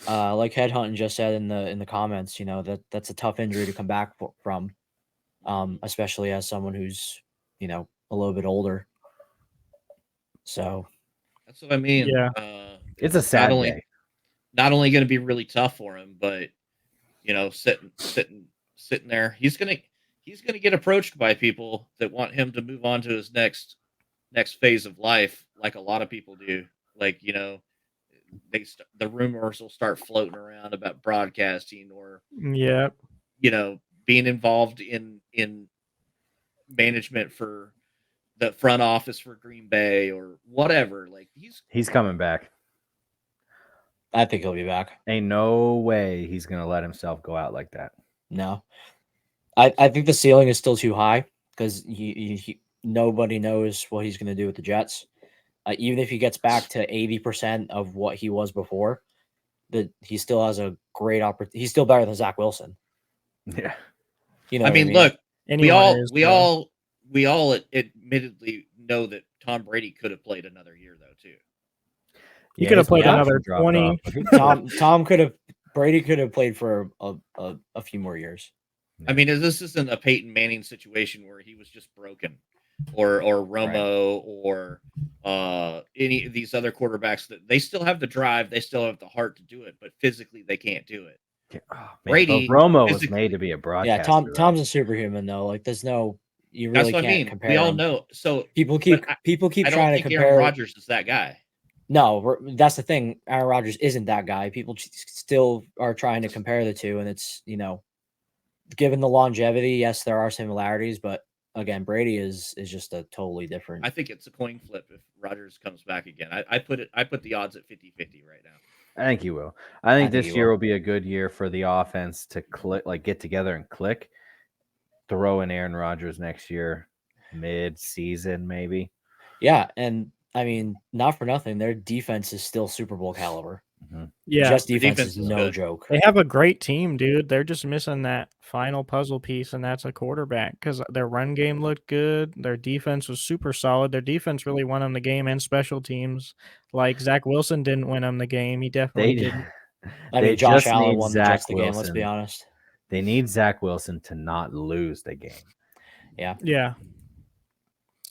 Headhunting just said in the comments, that's a tough injury to come back from, especially as someone who's a little bit older. So
That's what I mean.
Yeah.
It's a sad
not only
day.
not only going to be really tough for him, but sitting there, he's gonna get approached by people that want him to move on to his next phase of life, like a lot of people do. Like the rumors will start floating around about broadcasting or
yeah,
being involved in management for the front office for Green Bay or whatever. Like
He's coming back.
I think he'll be back.
Ain't no way he's gonna let himself go out like that.
No, I think the ceiling is still too high because nobody knows what he's going to do with the Jets. Even if he gets back to 80% of what he was before, that he still has a great opportunity. He's still better than Zach Wilson.
Yeah.
I mean, look, we
anyone
all admittedly know that Tom Brady could have played another year though too.
He could have
his
played
production
another
dropped
20.
off.
Brady could have played for a few more years.
I mean, this isn't a Peyton Manning situation where he was just broken, or Romo, or any of these other quarterbacks that they still have the drive, they still have the heart to do it, but physically they can't do it.
Oh, man,
Brady,
Romo was made to be a broadcaster.
Yeah, Tom's a superhuman though. Like, there's no, you really
That's what
can't
I mean.
compare.
We all
him.
know. So
people keep
I
trying
don't
to
think
compare.
Aaron Rodgers is that guy.
No, that's the thing. Aaron Rodgers isn't that guy. People still are trying to compare the two, and it's given the longevity, yes, there are similarities, but again, Brady is just a totally different.
I think it's a coin flip if Rodgers comes back again. I put the odds at 50-50 right now.
I think he will. I think this
he
year
will.
will be a good year for the offense to click, like get together and click. Throw in Aaron Rodgers next year, mid-season maybe.
Yeah, and I mean, not for nothing, their defense is still Super Bowl caliber.
Mm-hmm.
Yeah,
Jets defense is
is
no
good.
joke.
They have a great team, dude. They're just missing that final puzzle piece, and that's a quarterback because their run game looked good. Their defense was super solid. Their defense really won them the game, and special teams. Like Zach Wilson didn't win them the game. He definitely didn't.
I mean, Josh Allen won the Jets the game, let's be honest.
They need Zach Wilson to not lose the game.
Yeah.
Yeah.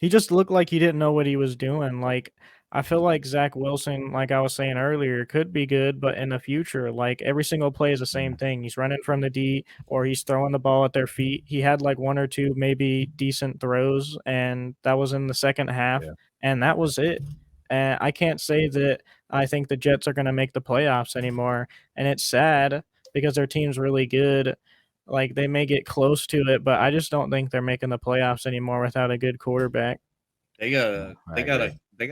He just looked like he didn't know what he was doing. Like, I feel like Zach Wilson, like I was saying earlier, could be good, but in the future, like every single play is the same thing. He's running from the D or he's throwing the ball at their feet. He had like one or two maybe decent throws, and that was in the second half, and that was it. And I can't say that I think the Jets are going to make the playoffs anymore. And it's sad because their team's really good. Like they may get close to it, but I just don't think they're making the playoffs anymore without a good quarterback.
They got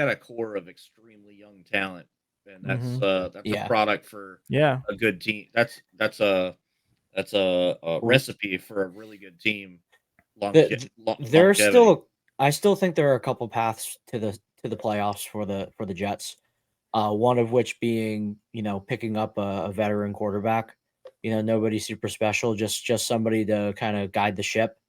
a core of extremely young talent, and that's a product for a good team. That's a recipe for a really good team.
I still think there are a couple paths to the playoffs for the Jets. One of which being picking up a veteran quarterback. Nobody super special, just somebody to kind of guide the ship.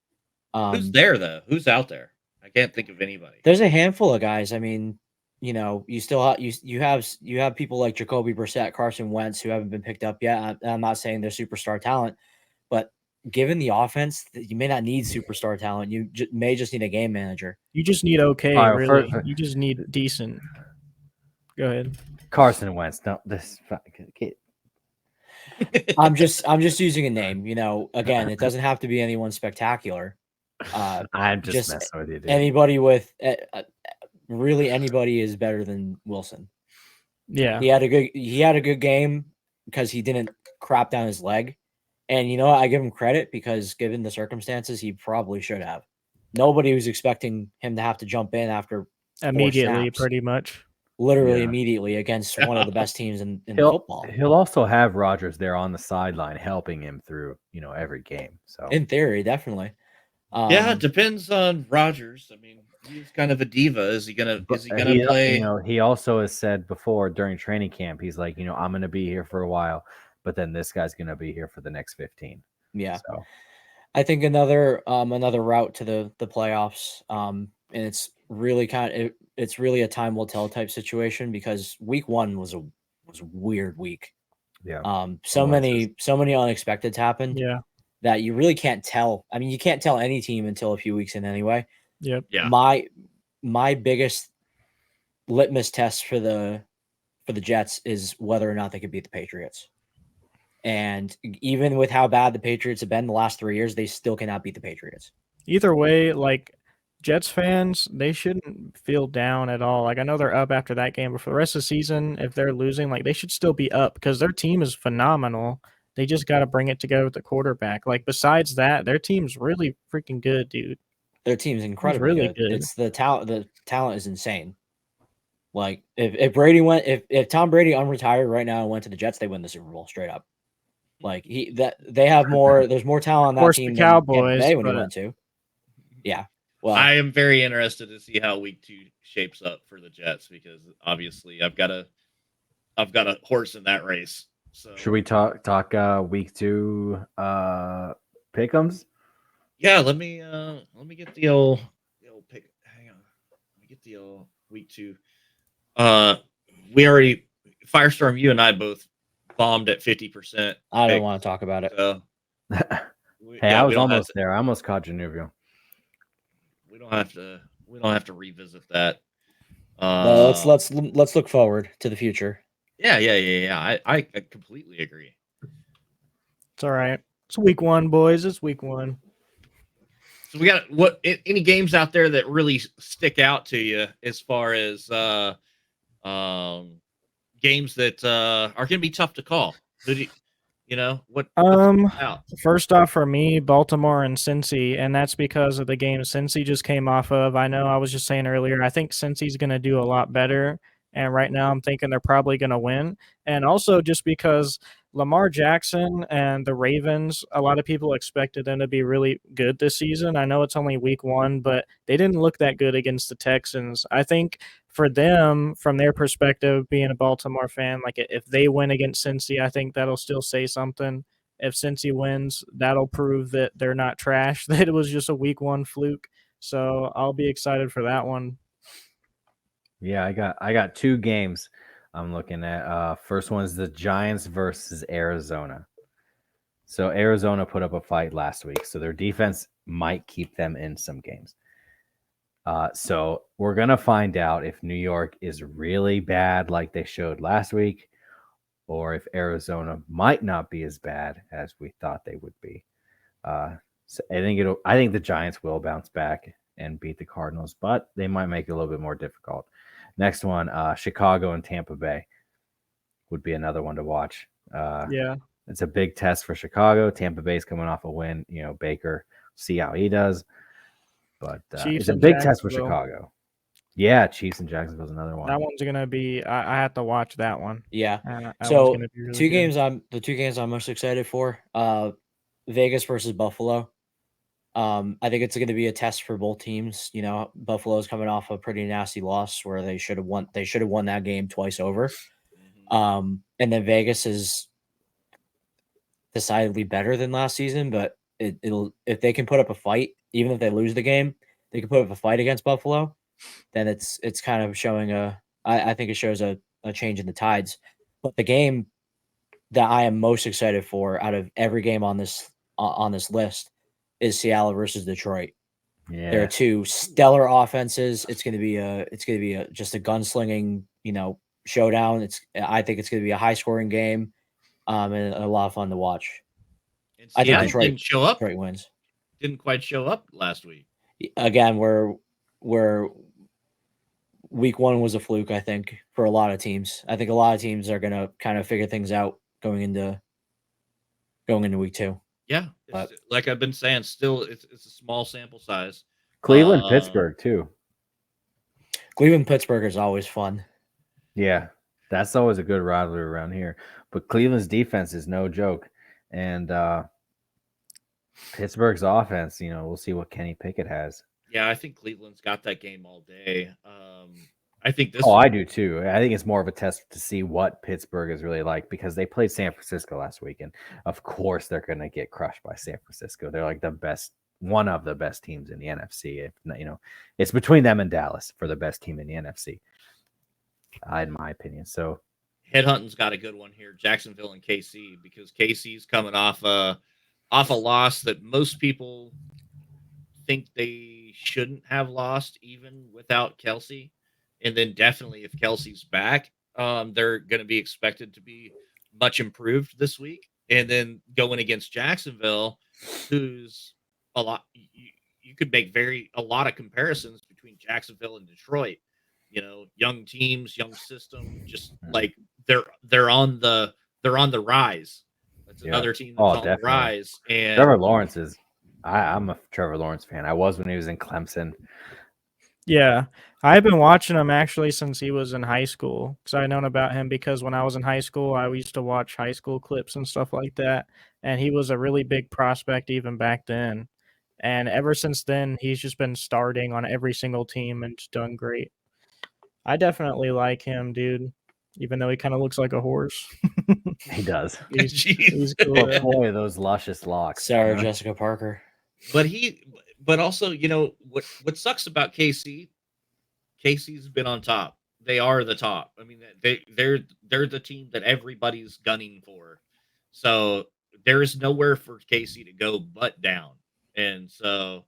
Who's there though? Who's out there? I can't think of anybody.
There's a handful of guys. I mean, you still you have people like Jacoby Brissett, Carson Wentz, who haven't been picked up yet. I'm not saying they're superstar talent, but given the offense, you may not need superstar talent. You may just need a game manager.
You just need really. You just need decent. Go ahead.
Carson Wentz. Don't this.
I'm just using a name. Again, it doesn't have to be anyone spectacular.
I'm just messing with you, dude.
Anybody with really anybody is better than Wilson.
Yeah,
he had a good game because he didn't crap down his leg. And you know what? I give him credit because given the circumstances, he probably should have. Nobody was expecting him to have to jump in after 4
Immediately,
snaps,
pretty much.
literally
Yeah.
immediately against one of the best teams in
He'll
football.
he'll also have Rodgers there on the sideline helping him through, every game. So
In theory, definitely.
Yeah, it depends on Rodgers. I mean, he's kind of a diva. Is he gonna play?
He also has said before during training camp, he's like, I'm gonna be here for a while, but then this guy's gonna be here for the next 15.
Yeah.
So
I think another route to the playoffs, and it's really it's really a time will tell type situation because week 1 was a weird week.
yeah.
So many unexpecteds happened.
Yeah.
That you really can't tell. I mean, you can't tell any team until a few weeks in anyway.
Yep.
Yeah.
My biggest litmus test for the Jets is whether or not they could beat the Patriots. And even with how bad the Patriots have been the last 3 years, they still cannot beat the Patriots.
Either way, like Jets fans, they shouldn't feel down at all. Like I know they're up after that game, but for the rest of the season, if they're losing, like they should still be up because their team is phenomenal. They just got to bring it together with the quarterback. Like besides that, their team's really freaking good, dude.
Their team's incredibly
really
good.
good.
It's the talent. The talent is insane. Like if Brady went, if Tom Brady unretired right now and went to the Jets, they win the Super Bowl straight up. Like they have more. There's more talent on
Of course,
that team
the
than
Cowboys,
Tampa Bay when he
but-
went to. Yeah. Well,
I am very interested to see how week 2 shapes up for the Jets because obviously I've got a horse in that race. So
Should we talk week 2 pick'ems?
yeah, let me get the old pick. Hang on, let me get the old week 2. We already Firestorm. You and I both bombed at 50%.
I don't want to talk about it.
So
Hey, I was almost there. I almost caught Januvio.
We don't have to revisit that.
No, let's look forward to the future.
Yeah. I completely agree.
It's all right. It's week 1, boys. It's week 1.
So we got any games out there that really stick out to you as far as games that are going to be tough to call? Who do what's out?
First off, for me, Baltimore and Cincy, and that's because of the game Cincy just came off of. I know I was just saying earlier, I think Cincy's going to do a lot better, and right now I'm thinking they're probably going to win. And also just because Lamar Jackson and the Ravens, a lot of people expected them to be really good this season. I know it's only week 1, but they didn't look that good against the Texans. I think for them, from their perspective, being a Baltimore fan, like if they win against Cincy, I think that'll still say something. If Cincy wins, that'll prove that they're not trash, that it was just a week 1 fluke. So I'll be excited for that one.
Yeah, I got 2 games I'm looking at. First one is the Giants versus Arizona. So Arizona put up a fight last week, so their defense might keep them in some games. So we're going to find out if New York is really bad like they showed last week, or if Arizona might not be as bad as we thought they would be. So I think the Giants will bounce back and beat the Cardinals, but they might make it a little bit more difficult. Next one, Chicago and Tampa Bay would be another one to watch.
Yeah.
It's a big test for Chicago. Tampa Bay's coming off a win. Baker, see how he does. But it's a big test for Chicago. Yeah, Chiefs and Jacksonville's another one.
That one's gonna be. I have to watch that one.
Yeah.
That
So
one's gonna be really
two
good.
games. The 2 games I'm most excited for. Vegas versus Buffalo. I think it's going to be a test for both teams. Buffalo's coming off a pretty nasty loss where they should have won. They should have won that game twice over. And then Vegas is decidedly better than last season, but it'll if they can put up a fight, even if they lose the game, they can put up a fight against Buffalo. Then it's kind of showing I think it shows a change in the tides. But the game that I am most excited for out of every game on this list is Seattle versus Detroit.
Yeah.
There are 2 stellar offenses. It's going to be just a gunslinging, showdown. I think it's going to be a high scoring game, and a lot of fun to watch.
And
I think
Seattle didn't show up.
Detroit wins.
Didn't quite show up last week.
Again, where week 1 was a fluke, I think, for a lot of teams. I think a lot of teams are going to kind of figure things out going into going into week 2.
Yeah, like I've been saying, still it's a small sample size.
Cleveland, Pittsburgh too.
Cleveland, Pittsburgh is always fun.
Yeah, that's always a good rivalry around here. But Cleveland's defense is no joke, and Pittsburgh's offense, we'll see what Kenny Pickett has.
Yeah, I think Cleveland's got that game all day. I think this.
Oh, I do too. I think it's more of a test to see what Pittsburgh is really like because they played San Francisco last week, and of course they're going to get crushed by San Francisco. They're like one of the best teams in the NFC. It's between them and Dallas for the best team in the NFC, in my opinion. So,
Headhunting's got a good one here, Jacksonville and KC, because KC's coming off a loss that most people think they shouldn't have lost, even without Kelsey. And then definitely if Kelsey's back, they're going to be expected to be much improved this week. And then going against Jacksonville, who's a lot, you could make a lot of comparisons between Jacksonville and Detroit. Young teams, young system, just like they're on the rise. That's another team that's on the rise. And
Trevor Lawrence is. I'm a Trevor Lawrence fan. I was when he was in Clemson.
Yeah, I've been watching him actually since he was in high school because I've known about him because when I was in high school, I used to watch high school clips and stuff like that. And he was a really big prospect even back then. And ever since then, he's just been starting on every single team and just done great. I definitely like him, dude, even though he kind of looks like a horse.
He does.
He's cool.
Oh, boy, those luscious locks.
Sarah Jessica Parker.
But also, what sucks about KC? KC's been on top. They are the top. I mean, they're the team that everybody's gunning for. So there is nowhere for KC to go but down. And so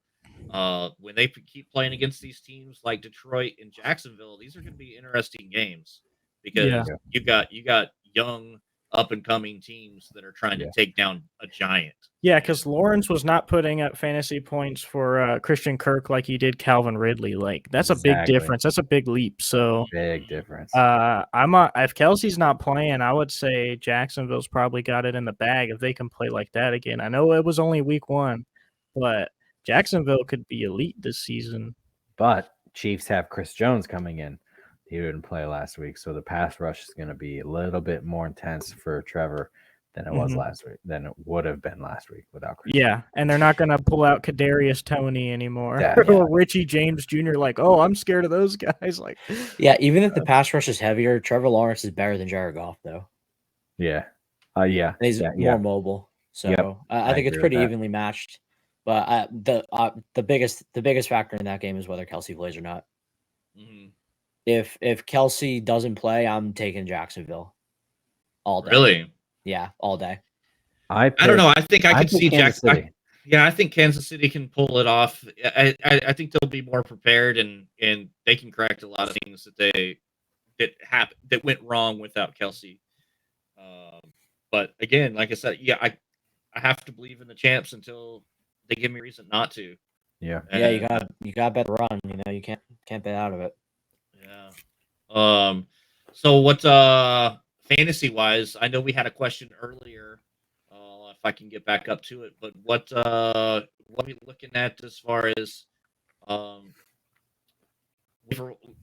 when they keep playing against these teams like Detroit and Jacksonville, these are going to be interesting games because you got young up and coming teams that are trying to take down a giant.
Yeah, because Lawrence was not putting up fantasy points for Christian Kirk like he did Calvin Ridley. Like that's a big difference. That's a big leap. So
big difference.
If Kelsey's not playing, I would say Jacksonville's probably got it in the bag if they can play like that again. I know it was only week 1, but Jacksonville could be elite this season.
But Chiefs have Chris Jones coming in. He didn't play last week, so the pass rush is going to be a little bit more intense for Trevor than it was last week, than it would have been last week without Chris.
Yeah, and they're not going to pull out Kadarius Toney anymore or Richie James Jr. Like, oh, I'm scared of those guys. Like,
even if the pass rush is heavier, Trevor Lawrence is better than Jared Goff, though.
Yeah,
and he's more mobile, so I think it's pretty evenly matched. But the biggest factor in that game is whether Kelsey plays or not.
Mm-hmm.
If Kelsey doesn't play, I'm taking Jacksonville all day.
Really?
Yeah, all day.
I don't know. I think I could see Jackson. I think Kansas City can pull it off. I think they'll be more prepared and they can correct a lot of things that went wrong without Kelsey. But again, like I said, I have to believe in the champs until they give me a reason not to.
Yeah.
You got to bet the run. You can't bet out of it.
Yeah. So what fantasy wise, I know we had a question earlier. If I can get back up to it, but what are we looking at as far as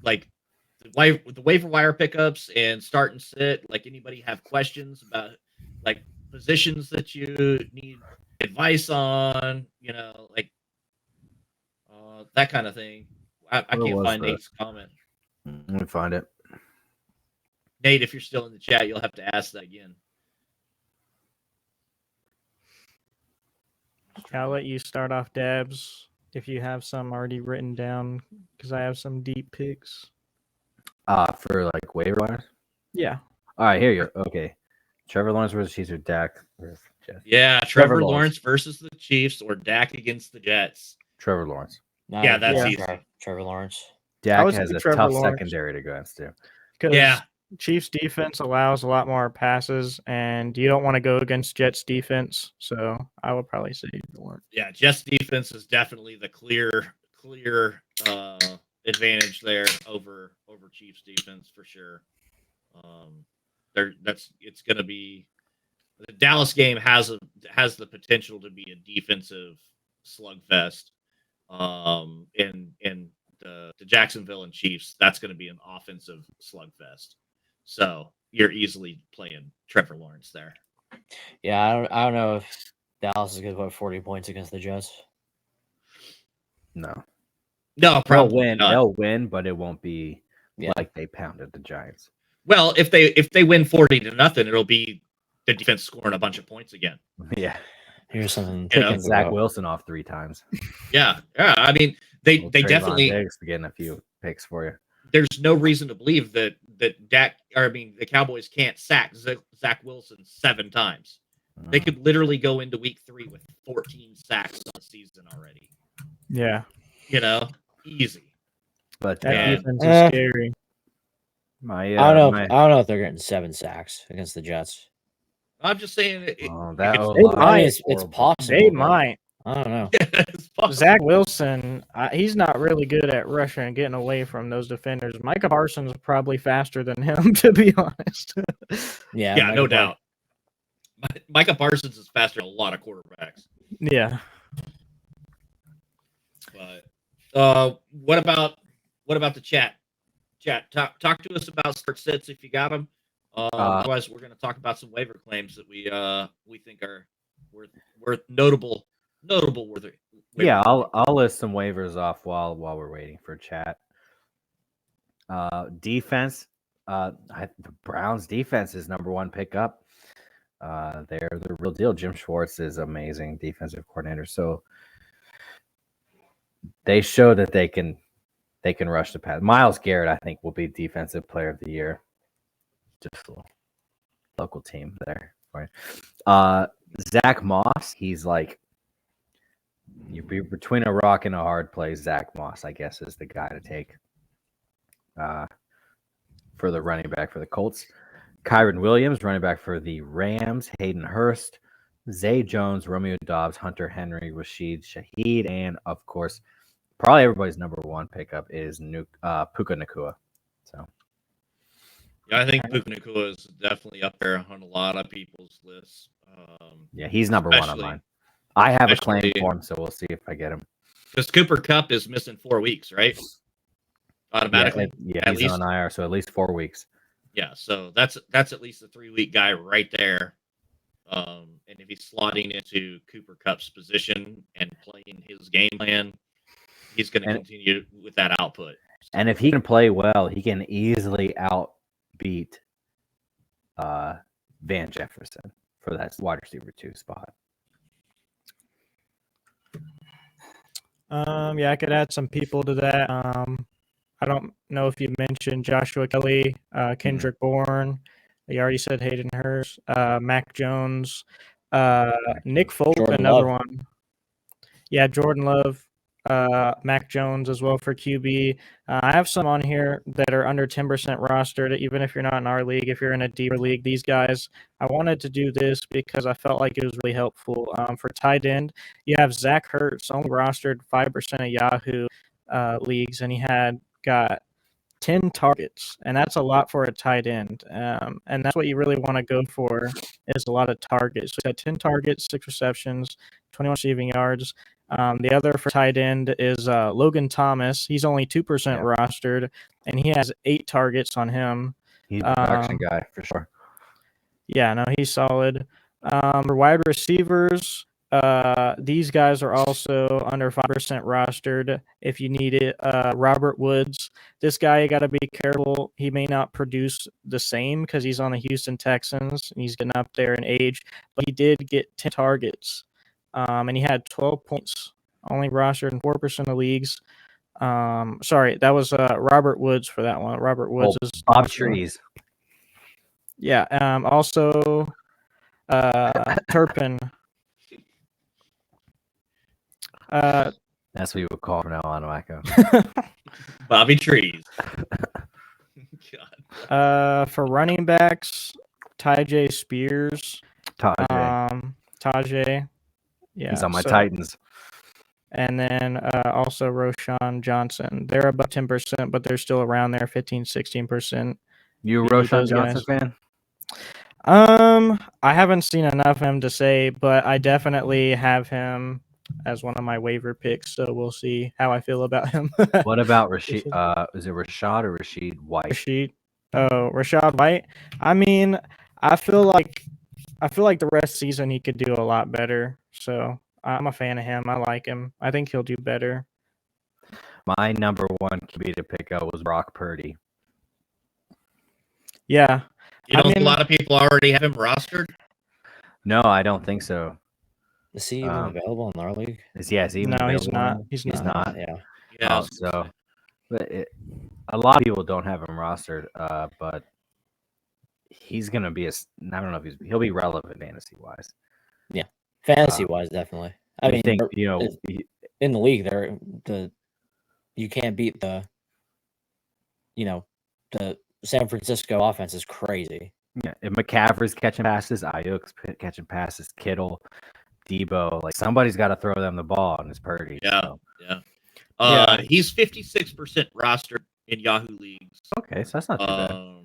like the waiver wire pickups and start and sit? Like anybody have questions about like positions that you need advice on? That kind of thing. I can't find Nate's comment.
Let me find it.
Nate, if you're still in the chat, you'll have to ask that again.
I'll let you start off, Dabs, if you have some already written down, because I have some deep picks.
For like waiver wires?
Yeah.
All right, here you go. Okay. Trevor Lawrence versus Chiefs or Dak versus Jets?
Yeah, Trevor Lawrence versus the Chiefs or Dak against the Jets.
Trevor Lawrence.
Yeah, that's easy.
Trevor Lawrence.
Dak has a tough secondary to go against too.
Yeah. Chiefs defense allows a lot more passes, and you don't want to go against Jets defense. So I would probably say Lawrence.
Yeah, Jets defense is definitely the clear advantage there over Chiefs defense for sure. It's going to be The Dallas game has the potential to be a defensive slugfest. In the Jacksonville and Chiefs, that's going to be an offensive slugfest. So you're easily playing Trevor Lawrence there.
Yeah, I don't know if Dallas is going to put 40 points against the Jets.
No.
No, probably
win.
not.
They'll win, but it won't be like they pounded the Giants.
Well, if they win 40-0, it'll be the defense scoring a bunch of points again.
Yeah.
Here's something.
Taking Zach Wilson off 3 times.
Yeah. I mean, they definitely
Diggs getting a few picks for you.
There's no reason to believe that the Cowboys can't sack Zach Wilson 7 times. They could literally go into week 3 with 14 sacks on the season already.
Yeah.
Easy.
But
that defense is scary.
I don't know if they're getting 7 sacks against the Jets.
I'm just saying
it's possible.
They might.
I don't know.
Zach Wilson, he's not really good at rushing and getting away from those defenders. Micah Parsons is probably faster than him, to be honest.
Yeah, no doubt. Micah Parsons is faster than a lot of quarterbacks.
Yeah.
But what about the chat? Talk to us about start sets if you got them. Otherwise, we're going to talk about some waiver claims that we think are worth notable.
Yeah, I'll list some waivers off while we're waiting for chat. Defense, the Browns defense is number 1 pickup. They're the real deal. Jim Schwartz is amazing defensive coordinator. So they show that they can rush the pass. Myles Garrett, I think, will be defensive player of the year. Just a local team there. Right. Zach Moss, he's like you'd be between a rock and a hard place. Zach Moss, I guess, is the guy to take for the running back for the Colts. Kyron Williams, running back for the Rams. Hayden Hurst, Zay Jones, Romeo Doubs, Hunter Henry, Rashid Shaheed, and of course, probably everybody's number 1 pickup is Puka Nacua. So,
yeah, I think Puka Nacua is definitely up there on a lot of people's lists.
Yeah, he's number 1 on mine. I have a claim for him, so we'll see if I get him.
Because Cooper Kupp is missing 4 weeks, right? Automatically.
Yeah, he's on IR, so at least 4 weeks.
Yeah, so that's at least a 3-week guy right there. And if he's slotting into Cooper Kupp's position and playing his game plan, he's going to continue with that output.
And if he can play well, he can easily outbeat Van Jefferson for that wide receiver 2 spot.
Yeah, I could add some people to that. I don't know if you mentioned Joshua Kelly, Kendrick Bourne. You already said Hayden Hurst, Mac Jones, Nick Folk, another one. Yeah, Jordan Love, Mac Jones as well for QB. I have some on here that are under 10% rostered, even if you're not in our league. If you're in a deeper league, these guys, I wanted to do this because I felt like it was really helpful. For tight end, you have Zach Ertz, only rostered 5% of Yahoo leagues, and he got 10 targets, and that's a lot for a tight end. And that's what you really want to go for is a lot of targets. So he had 10 targets, 6 receptions, 21 receiving yards. The other for tight end is Logan Thomas. He's only 2% rostered, and he has 8 targets on him.
He's a production guy for sure.
Yeah, no, he's solid. For wide receivers, these guys are also under 5% rostered if you need it. Robert Woods, this guy, you got to be careful. He may not produce the same because he's on the Houston Texans, and he's getting up there in age, but he did get 10 targets. And he had 12 points, only rostered in 4% of leagues. Sorry, that was Robert Woods for that one. Robert Woods is
Bob Trees.
Yeah. Also, Turpin.
That's what you would call from now on, Wakko.
Bobby Trees.
God. For running backs, Tyjae Spears. Tajay. Yeah,
he's on my Titans.
And then also Roshan Johnson. They're above 10%, but they're still around there, 15, 16%.
You a Roshan Johnson fan?
I haven't seen enough of him to say, but I definitely have him as one of my waiver picks. So we'll see how I feel about him.
What about Rashid? Is it Rashad or Rashid White?
Rashad White. I mean, I feel like the rest of the season he could do a lot better. So I'm a fan of him. I like him. I think he'll do better.
My number one QB to pick up was Brock Purdy.
Yeah.
You know, a lot of people already have him rostered.
No, I don't think so.
Is he even available in our league?
Is he even
No, he's
available?
not. He's not.
Yeah.
Oh, so a lot of people don't have him rostered, but he's gonna be I don't know if he'll be relevant fantasy wise.
Yeah, fantasy wise, definitely. I mean,
think
in the league, you can't beat the San Francisco offense is crazy.
Yeah, if McCaffrey's catching passes, Ayuk's catching passes, Kittle, Debo, like somebody's got to throw them the ball, and it's Purdy.
Yeah,
so.
yeah. He's 56% rostered in Yahoo leagues.
Okay, so that's not too bad.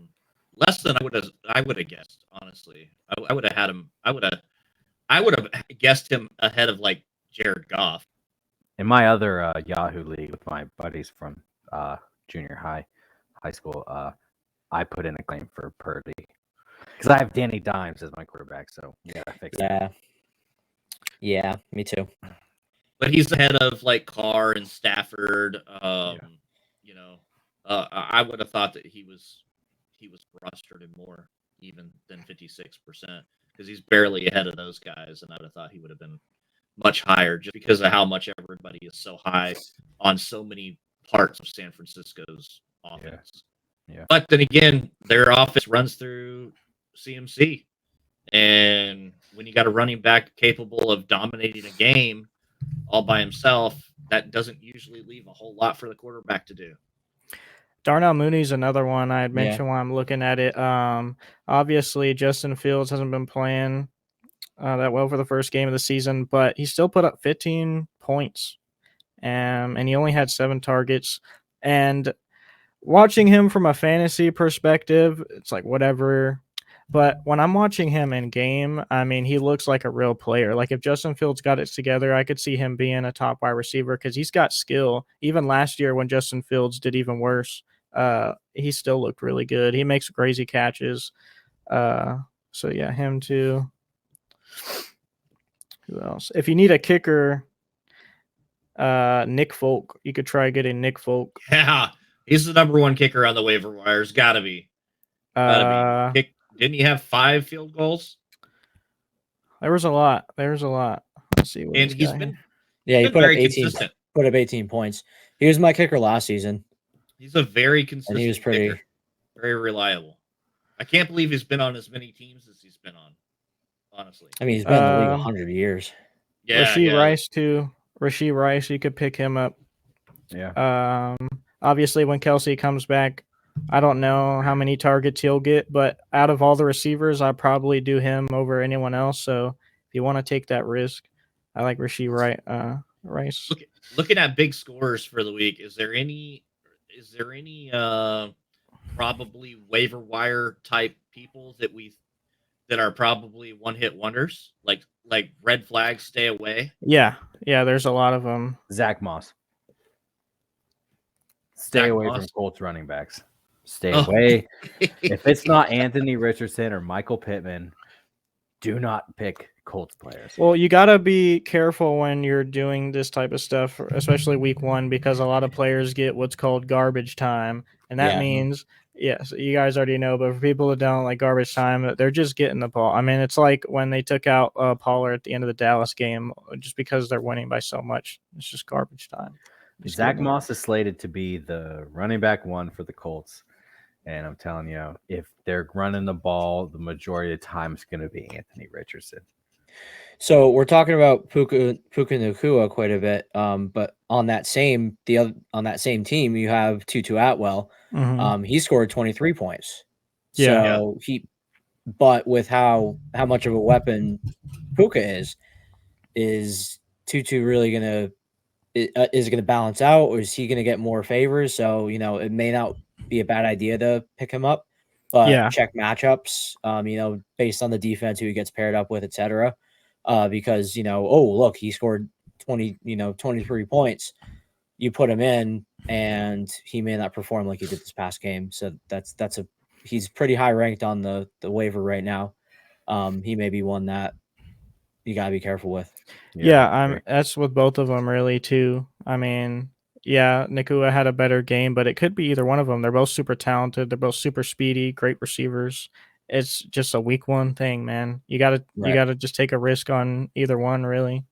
Less than I would have guessed. Honestly, I would have had him. I would have guessed him ahead of like Jared Goff.
In my other Yahoo league with my buddies from junior high school, I put in a claim for Purdy because I have Danny Dimes as my quarterback. So you gotta fix it.
Yeah, me too.
But he's ahead of like Carr and Stafford. You know, I would have thought that he was rostered in more even than 56% because he's barely ahead of those guys, and I would have thought he would have been much higher just because of how much everybody is so high on so many parts of San Francisco's offense.
Yeah.
But then again, their offense runs through CMC, and when you got a running back capable of dominating a game all by himself, that doesn't usually leave a whole lot for the quarterback to do.
Darnell Mooney's another one I had mentioned while I'm looking at it. Obviously, Justin Fields hasn't been playing that well for the first game of the season, but he still put up 15 points, and he only had 7 targets. And watching him from a fantasy perspective, it's like whatever. But when I'm watching him in game, I mean, he looks like a real player. Like if Justin Fields got it together, I could see him being a top wide receiver because he's got skill. Even last year when Justin Fields did even worse, he still looked really good. He makes crazy catches. So yeah, him too. Who else? If you need a kicker, Nick Folk. You could try getting Nick Folk.
Yeah, he's the number one kicker on the waiver wires. Gotta be. Didn't he have 5 field goals?
There was a lot. Let's see.
And he's been
he put up 18.
Consistent.
Put up 18 points. He was my kicker last season.
He's a very consistent.
And he was pretty
kicker. Very reliable. I can't believe he's been on as many teams as he's been on. Honestly,
I mean, he's been in the league 100 years.
Yeah,
Rashee Rice too. Rashee Rice, you could pick him up.
Yeah.
Obviously, when Kelsey comes back, I don't know how many targets he'll get, but out of all the receivers, I probably do him over anyone else. So if you want to take that risk, I like Rashee Rice.
Looking at big scores for the week, is there any probably waiver wire type people that are probably one-hit wonders, like red flags, stay away?
Yeah, there's a lot of them.
Zach Moss. Stay away from Colts running backs. Stay away. If it's not Anthony Richardson or Michael Pittman, do not pick Colts players.
Well, you got to be careful when you're doing this type of stuff, especially week 1, because a lot of players get what's called garbage time. And that means, yes, you guys already know, but for people that don't like garbage time, they're just getting the ball. I mean, it's like when they took out Pollard at the end of the Dallas game just because they're winning by so much. It's just garbage time.
Zach Moss is slated to be the running back 1 for the Colts. And I'm telling you, if they're running the ball, the majority of the time it's going to be Anthony Richardson.
So we're talking about Puka Nacua quite a bit, but on that same team, you have Tutu Atwell.
Mm-hmm.
He scored 23 points.
Yeah.
So but with how much of a weapon Puka is Tutu really gonna is it gonna balance out, or is he gonna get more favors? So it may not be a bad idea to pick him up. but
Yeah.
check matchups, based on the defense, who he gets paired up with, etc. Because, oh, look, he scored 23 points. You put him in and he may not perform like he did this past game. So he's pretty high ranked on the waiver right now. He may be one that you gotta be careful with.
Yeah, that's with both of them really too. I mean, yeah, Nakua had a better game, but it could be either one of them. They're both super talented. They're both super speedy, great receivers. It's just a week one thing, man. You gotta just take a risk on either one, really.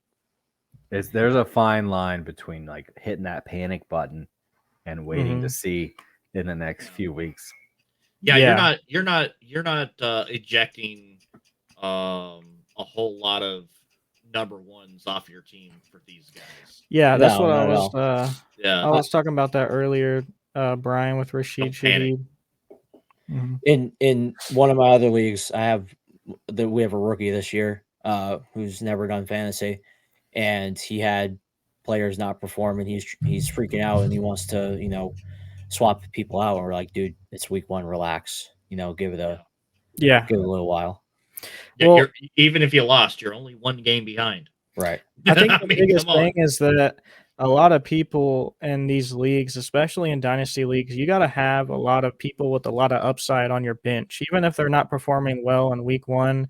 There's a fine line between like hitting that panic button and waiting to see in the next few weeks.
Yeah, you're not ejecting a whole lot of number ones off your team for these guys.
Yeah, that's
No,
what
not
I
at
was.
all.
Yeah,
I was talking about that earlier, Brian, with Rashid
Don't panic.
Shaheed. Mhm.
In one of my other leagues, we have a rookie this year who's never done fantasy, and he had players not perform, and he's freaking out, and he wants to swap people out. And we're like, dude, it's week one, relax. Give it a little while.
Yeah,
Well,
even if you lost, you're only one game behind.
Right.
I think the
mean,
biggest
come on.
thing is that a lot of people in these leagues, especially in dynasty leagues, you got to have a lot of people with a lot of upside on your bench. Even if they're not performing well in week one,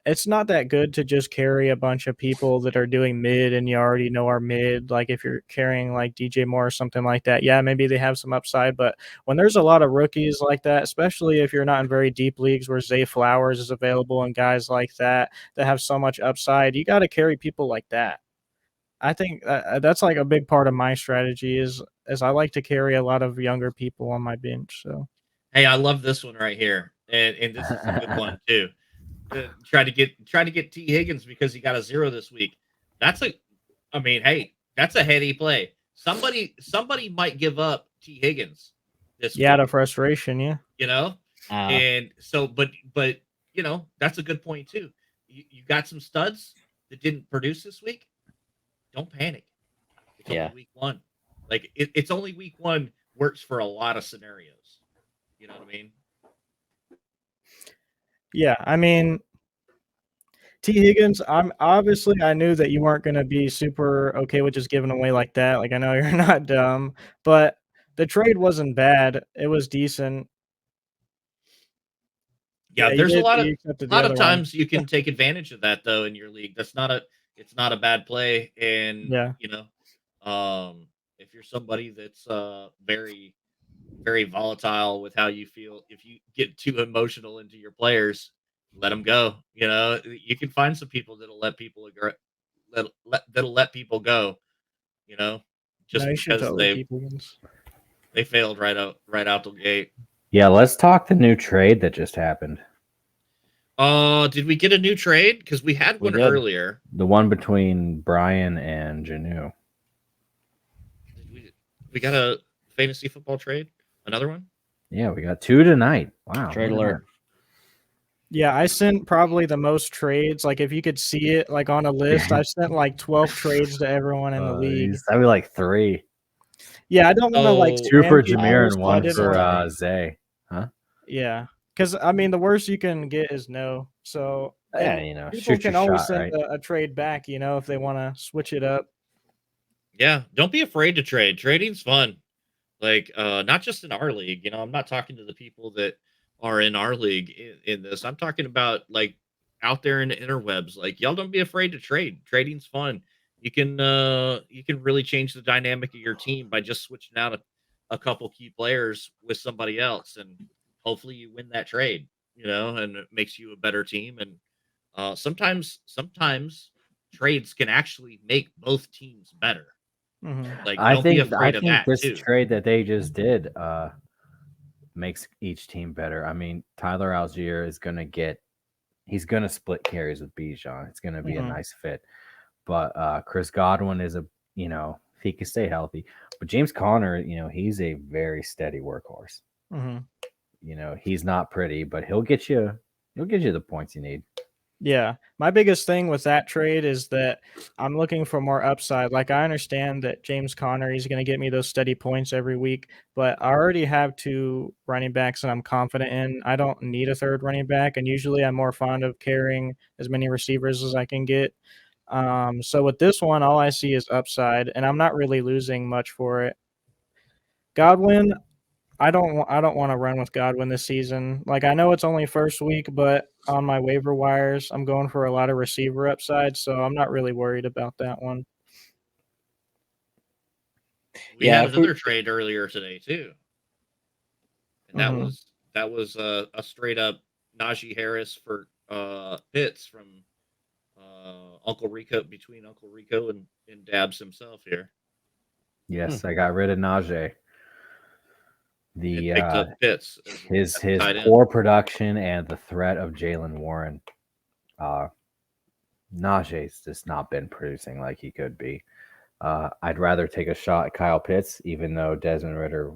it's not that good to just carry a bunch of people that are doing mid and you already know are mid. Like if you're carrying like DJ Moore or something like that, yeah, maybe they have some upside. But when there's a lot of rookies like that, especially if you're not in very deep leagues where Zay Flowers is available and guys like that have so much upside, you got to carry people like that. I think that's like a big part of my strategy is I like to carry a lot of younger people on my bench. So,
hey, I love this one right here, and this is a good one too. Try to get T Higgins because he got a 0 this week. Hey, that's a heady play. Somebody might give up T Higgins this week.
Yeah, the frustration, yeah.
And so, but that's a good point too. You got some studs that didn't produce this week. Don't panic. It's only week one. Like it's only week one works for a lot of scenarios. You know what I mean?
Yeah, I mean, T Higgins, I knew that you weren't going to be super okay with just giving away like that. Like I know you're not dumb, but the trade wasn't bad. It was decent.
Yeah, there's a lot of
one.
times you can take advantage of that though in your league. It's not a bad play, and if you're somebody that's very very volatile with how you feel, if you get too emotional into your players, let them go. You can find some people that'll let people that'll let people go. Just because they failed right out the gate.
Yeah, let's talk the new trade that just happened.
Did we get a new trade? Because we had one earlier.
The one between Brian and Janu.
We got a fantasy football trade? Another one?
Yeah, we got 2 tonight. Wow.
Trade alert.
Yeah, I sent probably the most trades. Like if you could see it like on a list, I sent like 12 trades to everyone in the league.
That'd be like 3.
Yeah, I don't want to like
2 for Jameer and 1 for Zay. Huh?
Yeah. Because I mean, the worst you can get is no. So
yeah,
people can always send a trade back, if they want to switch it up.
Yeah, don't be afraid to trade. Trading's fun. Like, not just in our league. I'm not talking to the people that are in our league in this. I'm talking about like out there in the interwebs. Like, y'all don't be afraid to trade. Trading's fun. You can really change the dynamic of your team by just switching out a couple key players with somebody else, and hopefully you win that trade. And it makes you a better team. And sometimes trades can actually make both teams better.
Mm-hmm.
Like, don't be afraid of that
this
too.
trade that they just did makes each team better. I mean, Tyler Algier is he's gonna split carries with Bijan. It's gonna be a nice fit. But Chris Godwin is if he can stay healthy. But James Conner, he's a very steady workhorse.
Mm-hmm.
He's not pretty, but he'll get you the points you need.
Yeah. My biggest thing with that trade is that I'm looking for more upside. Like, I understand that James Conner, he's going to get me those steady points every week, but I already have 2 running backs that I'm confident in. I don't need a third running back, and usually I'm more fond of carrying as many receivers as I can get. So with this one, all I see is upside, and I'm not really losing much for it. Godwin, I don't want to run with Godwin this season. Like, I know it's only first week, but on my waiver wires, I'm going for a lot of receiver upside, so I'm not really worried about that one.
We had another trade earlier today too, and that
Mhm.
was a straight up Najee Harris for Pitts from Uncle Rico, between Uncle Rico and Dabs himself here.
Yes, I got rid of Najee.
And picked up Pitts
His poor production and the threat of Jalen Warren. Najee's just not been producing like he could be. I'd rather take a shot at Kyle Pitts, even though Desmond Ridder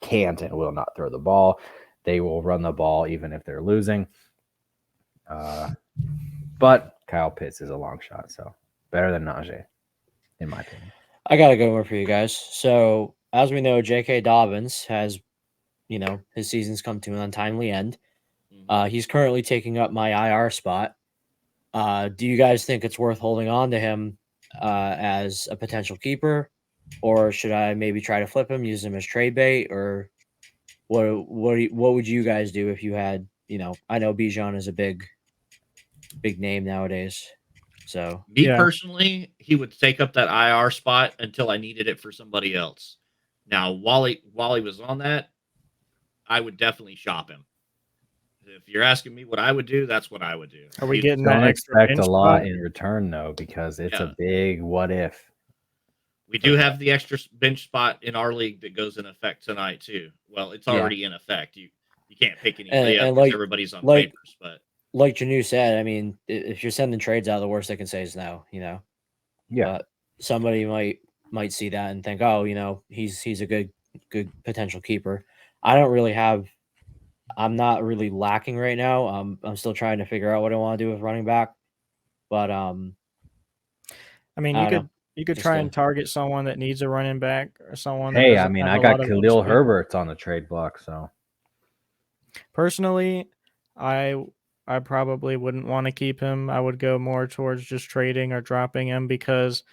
can't and will not throw the ball. They will run the ball even if they're losing. But Kyle Pitts is a long shot, so better than Najee, in my opinion.
I got a good one for you guys. So, as we know, J.K. Dobbins has, his season's come to an untimely end. He's currently taking up my IR spot. Do you guys think it's worth holding on to him as a potential keeper, or should I maybe try to flip him, use him as trade bait, or what would you guys do if you had, I know Bijan is a big name nowadays. So
personally, he would take up that IR spot until I needed it for somebody else. Now, while he was on that, I would definitely shop him. If you're asking me what I would do, that's what I would do.
Are we getting that
Don't
extra
expect a lot in return though, because it's a big what if.
We do have the extra bench spot in our league that goes in effect tonight too. Well, it's already in effect. You can't pick anybody up because everybody's on waivers. But
like Janu said, I mean, if you're sending trades out, the worst they can say is no.
Yeah.
But somebody might see that and think, oh, he's a good potential keeper. I don't really have. I'm not really lacking right now. I'm still trying to figure out what I want to do with running back. But
I mean, you could try and target someone that needs a running back or someone.
Hey, I mean, I got Khalil Herbert on the trade block, so
personally, I probably wouldn't want to keep him. I would go more towards just trading or dropping him because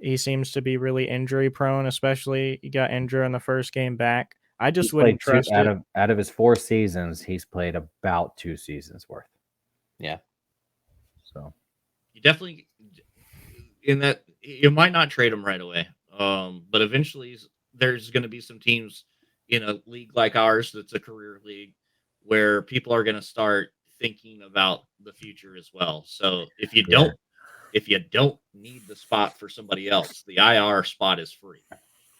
he seems to be really injury prone, especially he got injured in the first game back. I just wouldn't trust it.
Out of his 4 seasons, he's played about 2 seasons worth.
Yeah.
So
you definitely in that you might not trade him right away. But eventually there's going to be some teams in a league like ours that's a career league where people are going to start thinking about the future as well. So if you don't need the spot for somebody else, the IR spot is free.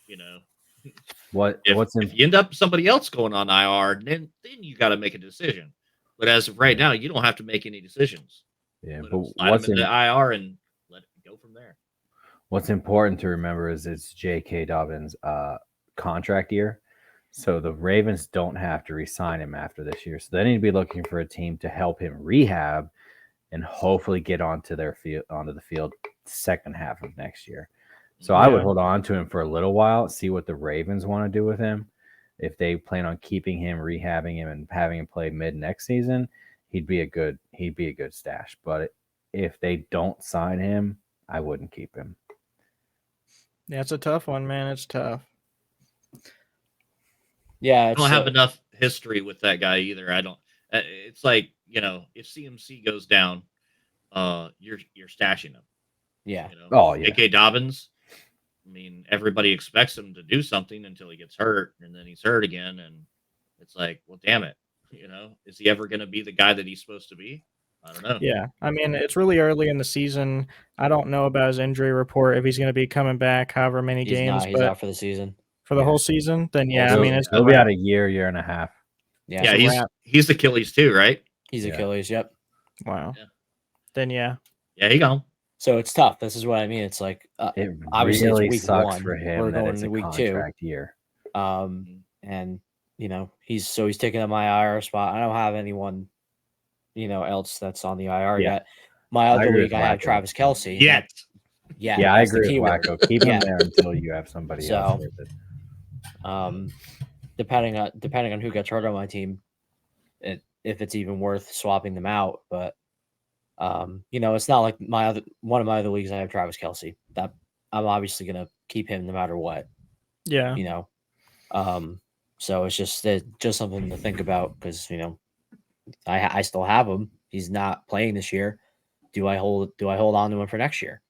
If you end up somebody else going on IR, then you got to make a decision. But as of right now, you don't have to make any decisions.
Yeah,
but what's in the IR and let it go from there.
What's important to remember is it's J.K. Dobbins' contract year, so the Ravens don't have to re-sign him after this year. So they need to be looking for a team to help him rehab and hopefully get onto the field second half of next year. So I would hold on to him for a little while, see what the Ravens want to do with him. If they plan on keeping him, rehabbing him, and having him play mid next season, he'd be a good stash. But if they don't sign him, I wouldn't keep him.
Yeah, it's a tough one, man. It's tough.
Yeah,
I don't have enough history with that guy either. I don't. It's like, if CMC goes down, you're stashing him.
Yeah.
Oh yeah.
J.K. Dobbins. I mean, everybody expects him to do something until he gets hurt, and then he's hurt again, and it's like, well, damn it, is he ever going to be the guy that he's supposed to be? I don't know.
Yeah, I mean, it's really early in the season. I don't know about his injury report if he's going to be coming back however many games.
He's out for the season.
For the whole season, then
he'll be out a year and a half.
Yeah, he's Achilles too, right?
He's Achilles. Yep.
Wow. Yeah. Then
yeah, he gone.
So it's tough. This is what I mean. It's like
it
obviously
really
it's week
sucks
1.
for him.
We're
that
going
it's
into week
2 year.
And he's taking up my IR spot. I don't have anyone else that's on the IR
Yeah.
yet. My
I
other
agree
league,
with
I have
Wakko.
Travis Kelce.
Yet.
Yeah, I
that's the
agree with
keyword.
Wakko. Keep him
Yeah.
there until you have somebody else with it.
Depending on who gets hurt on my team, if it's even worth swapping them out. But it's not like one of my other leagues. I have Travis Kelce. That I'm obviously gonna keep him no matter what.
Yeah.
So it's just something to think about because I still have him. He's not playing this year. Do I hold on to him for next year,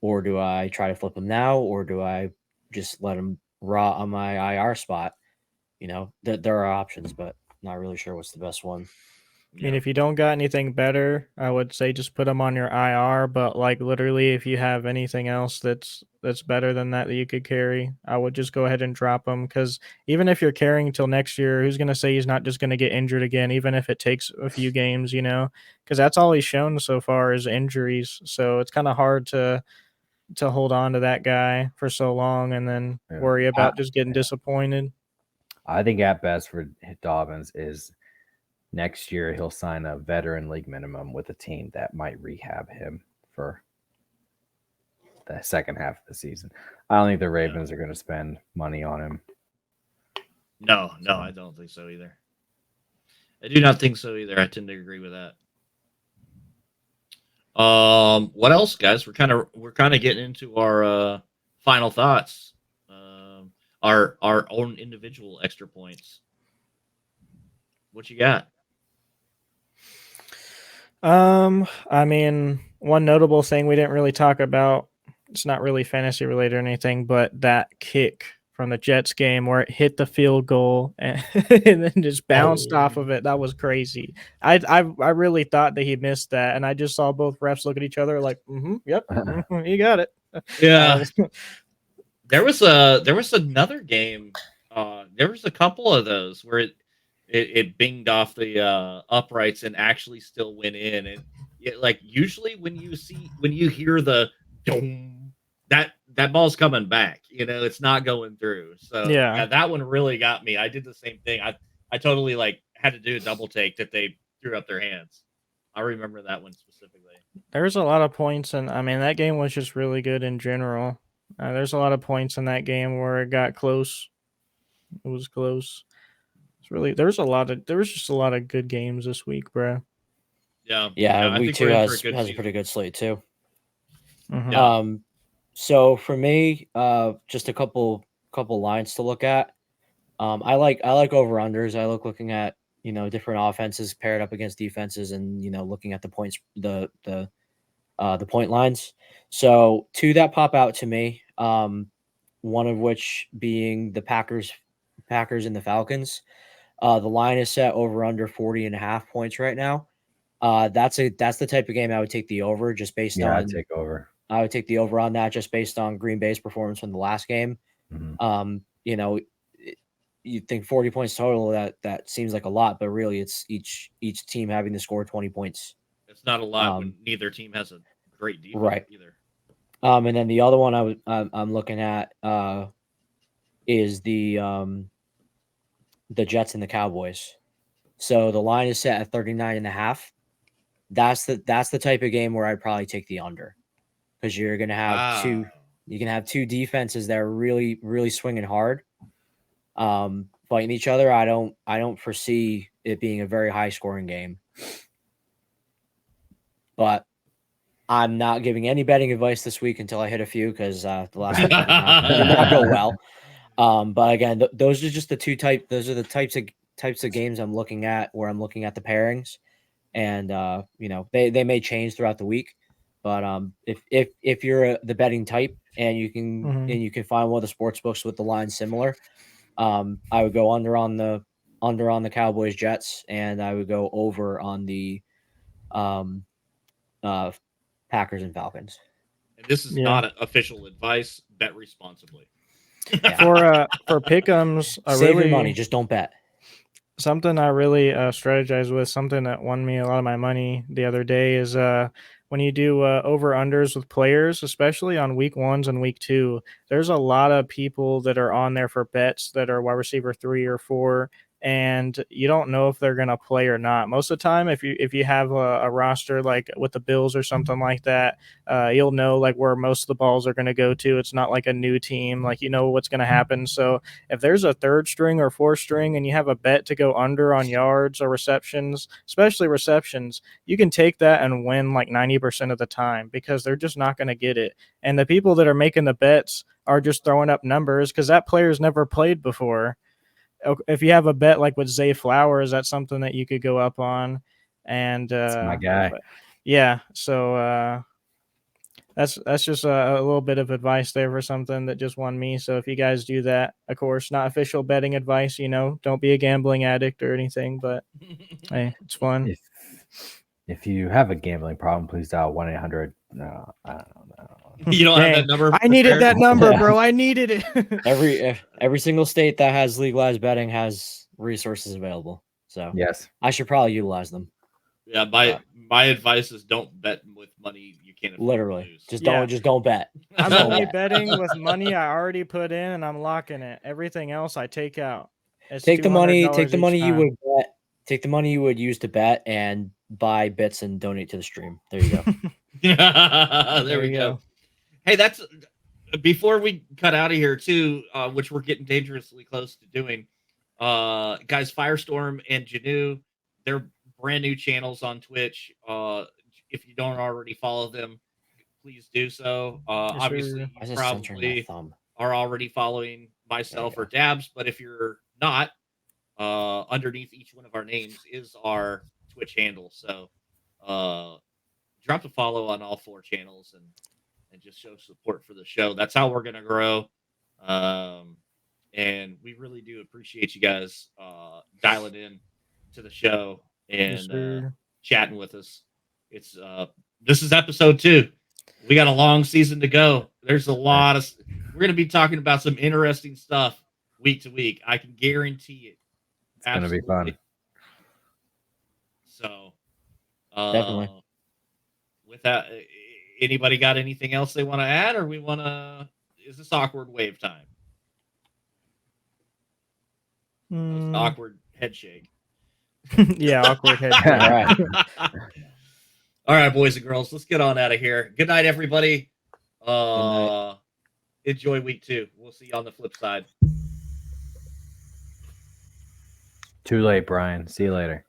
or do I try to flip him now, or do I just let him rot on my IR spot? There are options, but not really sure what's the best one.
I mean, if you don't got anything better, I would say just put them on your IR. But like literally, if you have anything else that's better than that you could carry, I would just go ahead and drop them. Because even if you're carrying till next year, who's gonna say he's not just gonna get injured again, even if it takes a few games, Because that's all he's shown so far is injuries. So it's kind of hard to hold on to that guy for so long and then worry about just getting disappointed.
I think at best for Dobbins is next year he'll sign a veteran league minimum with a team that might rehab him for the second half of the season. I don't think the Ravens are going to spend money on him.
No, I don't think so either. I do not think so either. I tend to agree with that. What else, guys? We're kind of getting into our final thoughts. Our own individual extra points. What you got?
I mean, one notable thing we didn't really talk about, it's not really fantasy related or anything, but that kick from the Jets game where it hit the field goal and then just bounced off of it. That was crazy. I really thought that he missed that, and I just saw both refs look at each other like, yep, you got it.
Yeah. There was another game. There was a couple of those where it binged off the uprights and actually still went in. And like usually when you hear the dong, that ball's coming back. It's not going through. So
Yeah,
that one really got me. I did the same thing. I totally had to do a double take that they threw up their hands. I remember that one specifically.
there's a lot of points, and I mean that game was just really good in general. There's a lot of points in that game where it got close. It was close. It's really there was just a lot of good games this week, bro.
Yeah.
Week 2 has a pretty good slate too.
Mm-hmm.
Yeah.
So for me, just a couple lines to look at. I like over unders. I looking at different offenses paired up against defenses, and looking at the points, the point lines. So 2 that pop out to me. One of which being the Packers and the Falcons. The line is set over under 40.5 points right now. That's the type of game I would take the over just based on.
I'd take over.
I would take the over on that just based on Green Bay's performance from the last game.
Mm-hmm.
You think 40 points total, that seems like a lot, but really it's each team having to score 20 points.
It's not a lot when neither team has a great defense either.
And then the other one I'm looking at is the Jets and the Cowboys. So the line is set at 39.5. That's the type of game where I'd probably take the under, because you're gonna have two defenses that are really, really swinging hard, fighting each other. I don't foresee it being a very high scoring game, but I'm not giving any betting advice this week until I hit a few, because the last week did not go well. But again, those are just those are the types of games I'm looking at, where I'm looking at the pairings, and they may change throughout the week. But if you're the betting type and you can find one of the sports books with the line similar, I would go under on the Cowboys Jets, and I would go over on the Packers and Falcons.
And this is not official advice. Bet responsibly.
For pick'ems,
save your money. Just don't bet.
Something I really strategize with, something that won me a lot of my money the other day, is when you do over-unders with players, especially on week 1s and week 2, there's a lot of people that are on there for bets that are wide receiver 3 or 4, and you don't know if they're going to play or not. Most of the time, if you have a roster like with the Bills or something like that, you'll know like where most of the balls are going to go to. It's not like a new team, like you know what's going to happen. So if there's a third string or fourth string and you have a bet to go under on yards or receptions, especially receptions, you can take that and win like 90% of the time because they're just not going to get it. And the people that are making the bets are just throwing up numbers because that player's never played before. If you have a bet like with Zay Flowers, that's something that you could go up on. And
That's my guy.
Yeah, so that's just a little bit of advice there for something that just won me. So if you guys do that, of course, not official betting advice, don't be a gambling addict or anything, but hey, it's fun.
If you have a gambling problem, please dial 1-800. No, I don't know.
You don't have that number?
I needed that number, bro. I needed it.
Every single state that has legalized betting has resources available. So
yes,
I should probably utilize them.
Yeah, my advice is don't bet with money you can't afford
Literally.
to lose.
Just don't bet.
I'm only betting with money I already put in, and I'm locking it. Everything else I take out. It's
Take the money you
$200
would bet. Take the money you would use to bet and buy bits and donate to the stream. There you go.
There we go. Hey, that's before we cut out of here too, which we're getting dangerously close to doing. Guys, Firestorm and Janu, they're brand new channels on Twitch. If you don't already follow them, please do so. Obviously, you probably are already following myself or Dabs, but if you're not, underneath each one of our names is our Twitch handle. So drop a follow on all 4 channels and just show support for the show. That's how we're going to grow. And we really do appreciate you guys dialing in to the show and chatting with us. It's this is episode 2. We got a long season to go. There's a lot of we're going to be talking about some interesting stuff week to week. I can guarantee it.
It's going to be fun.
So
definitely.
With that, anybody got anything else they want to add, or is this awkward wave time? Awkward head shake.
Yeah, awkward head shake.
All right.
All right, boys and girls, let's get on out of here. Good night, everybody. Enjoy week 2. We'll see you on the flip side.
Too late, Brian. See you later.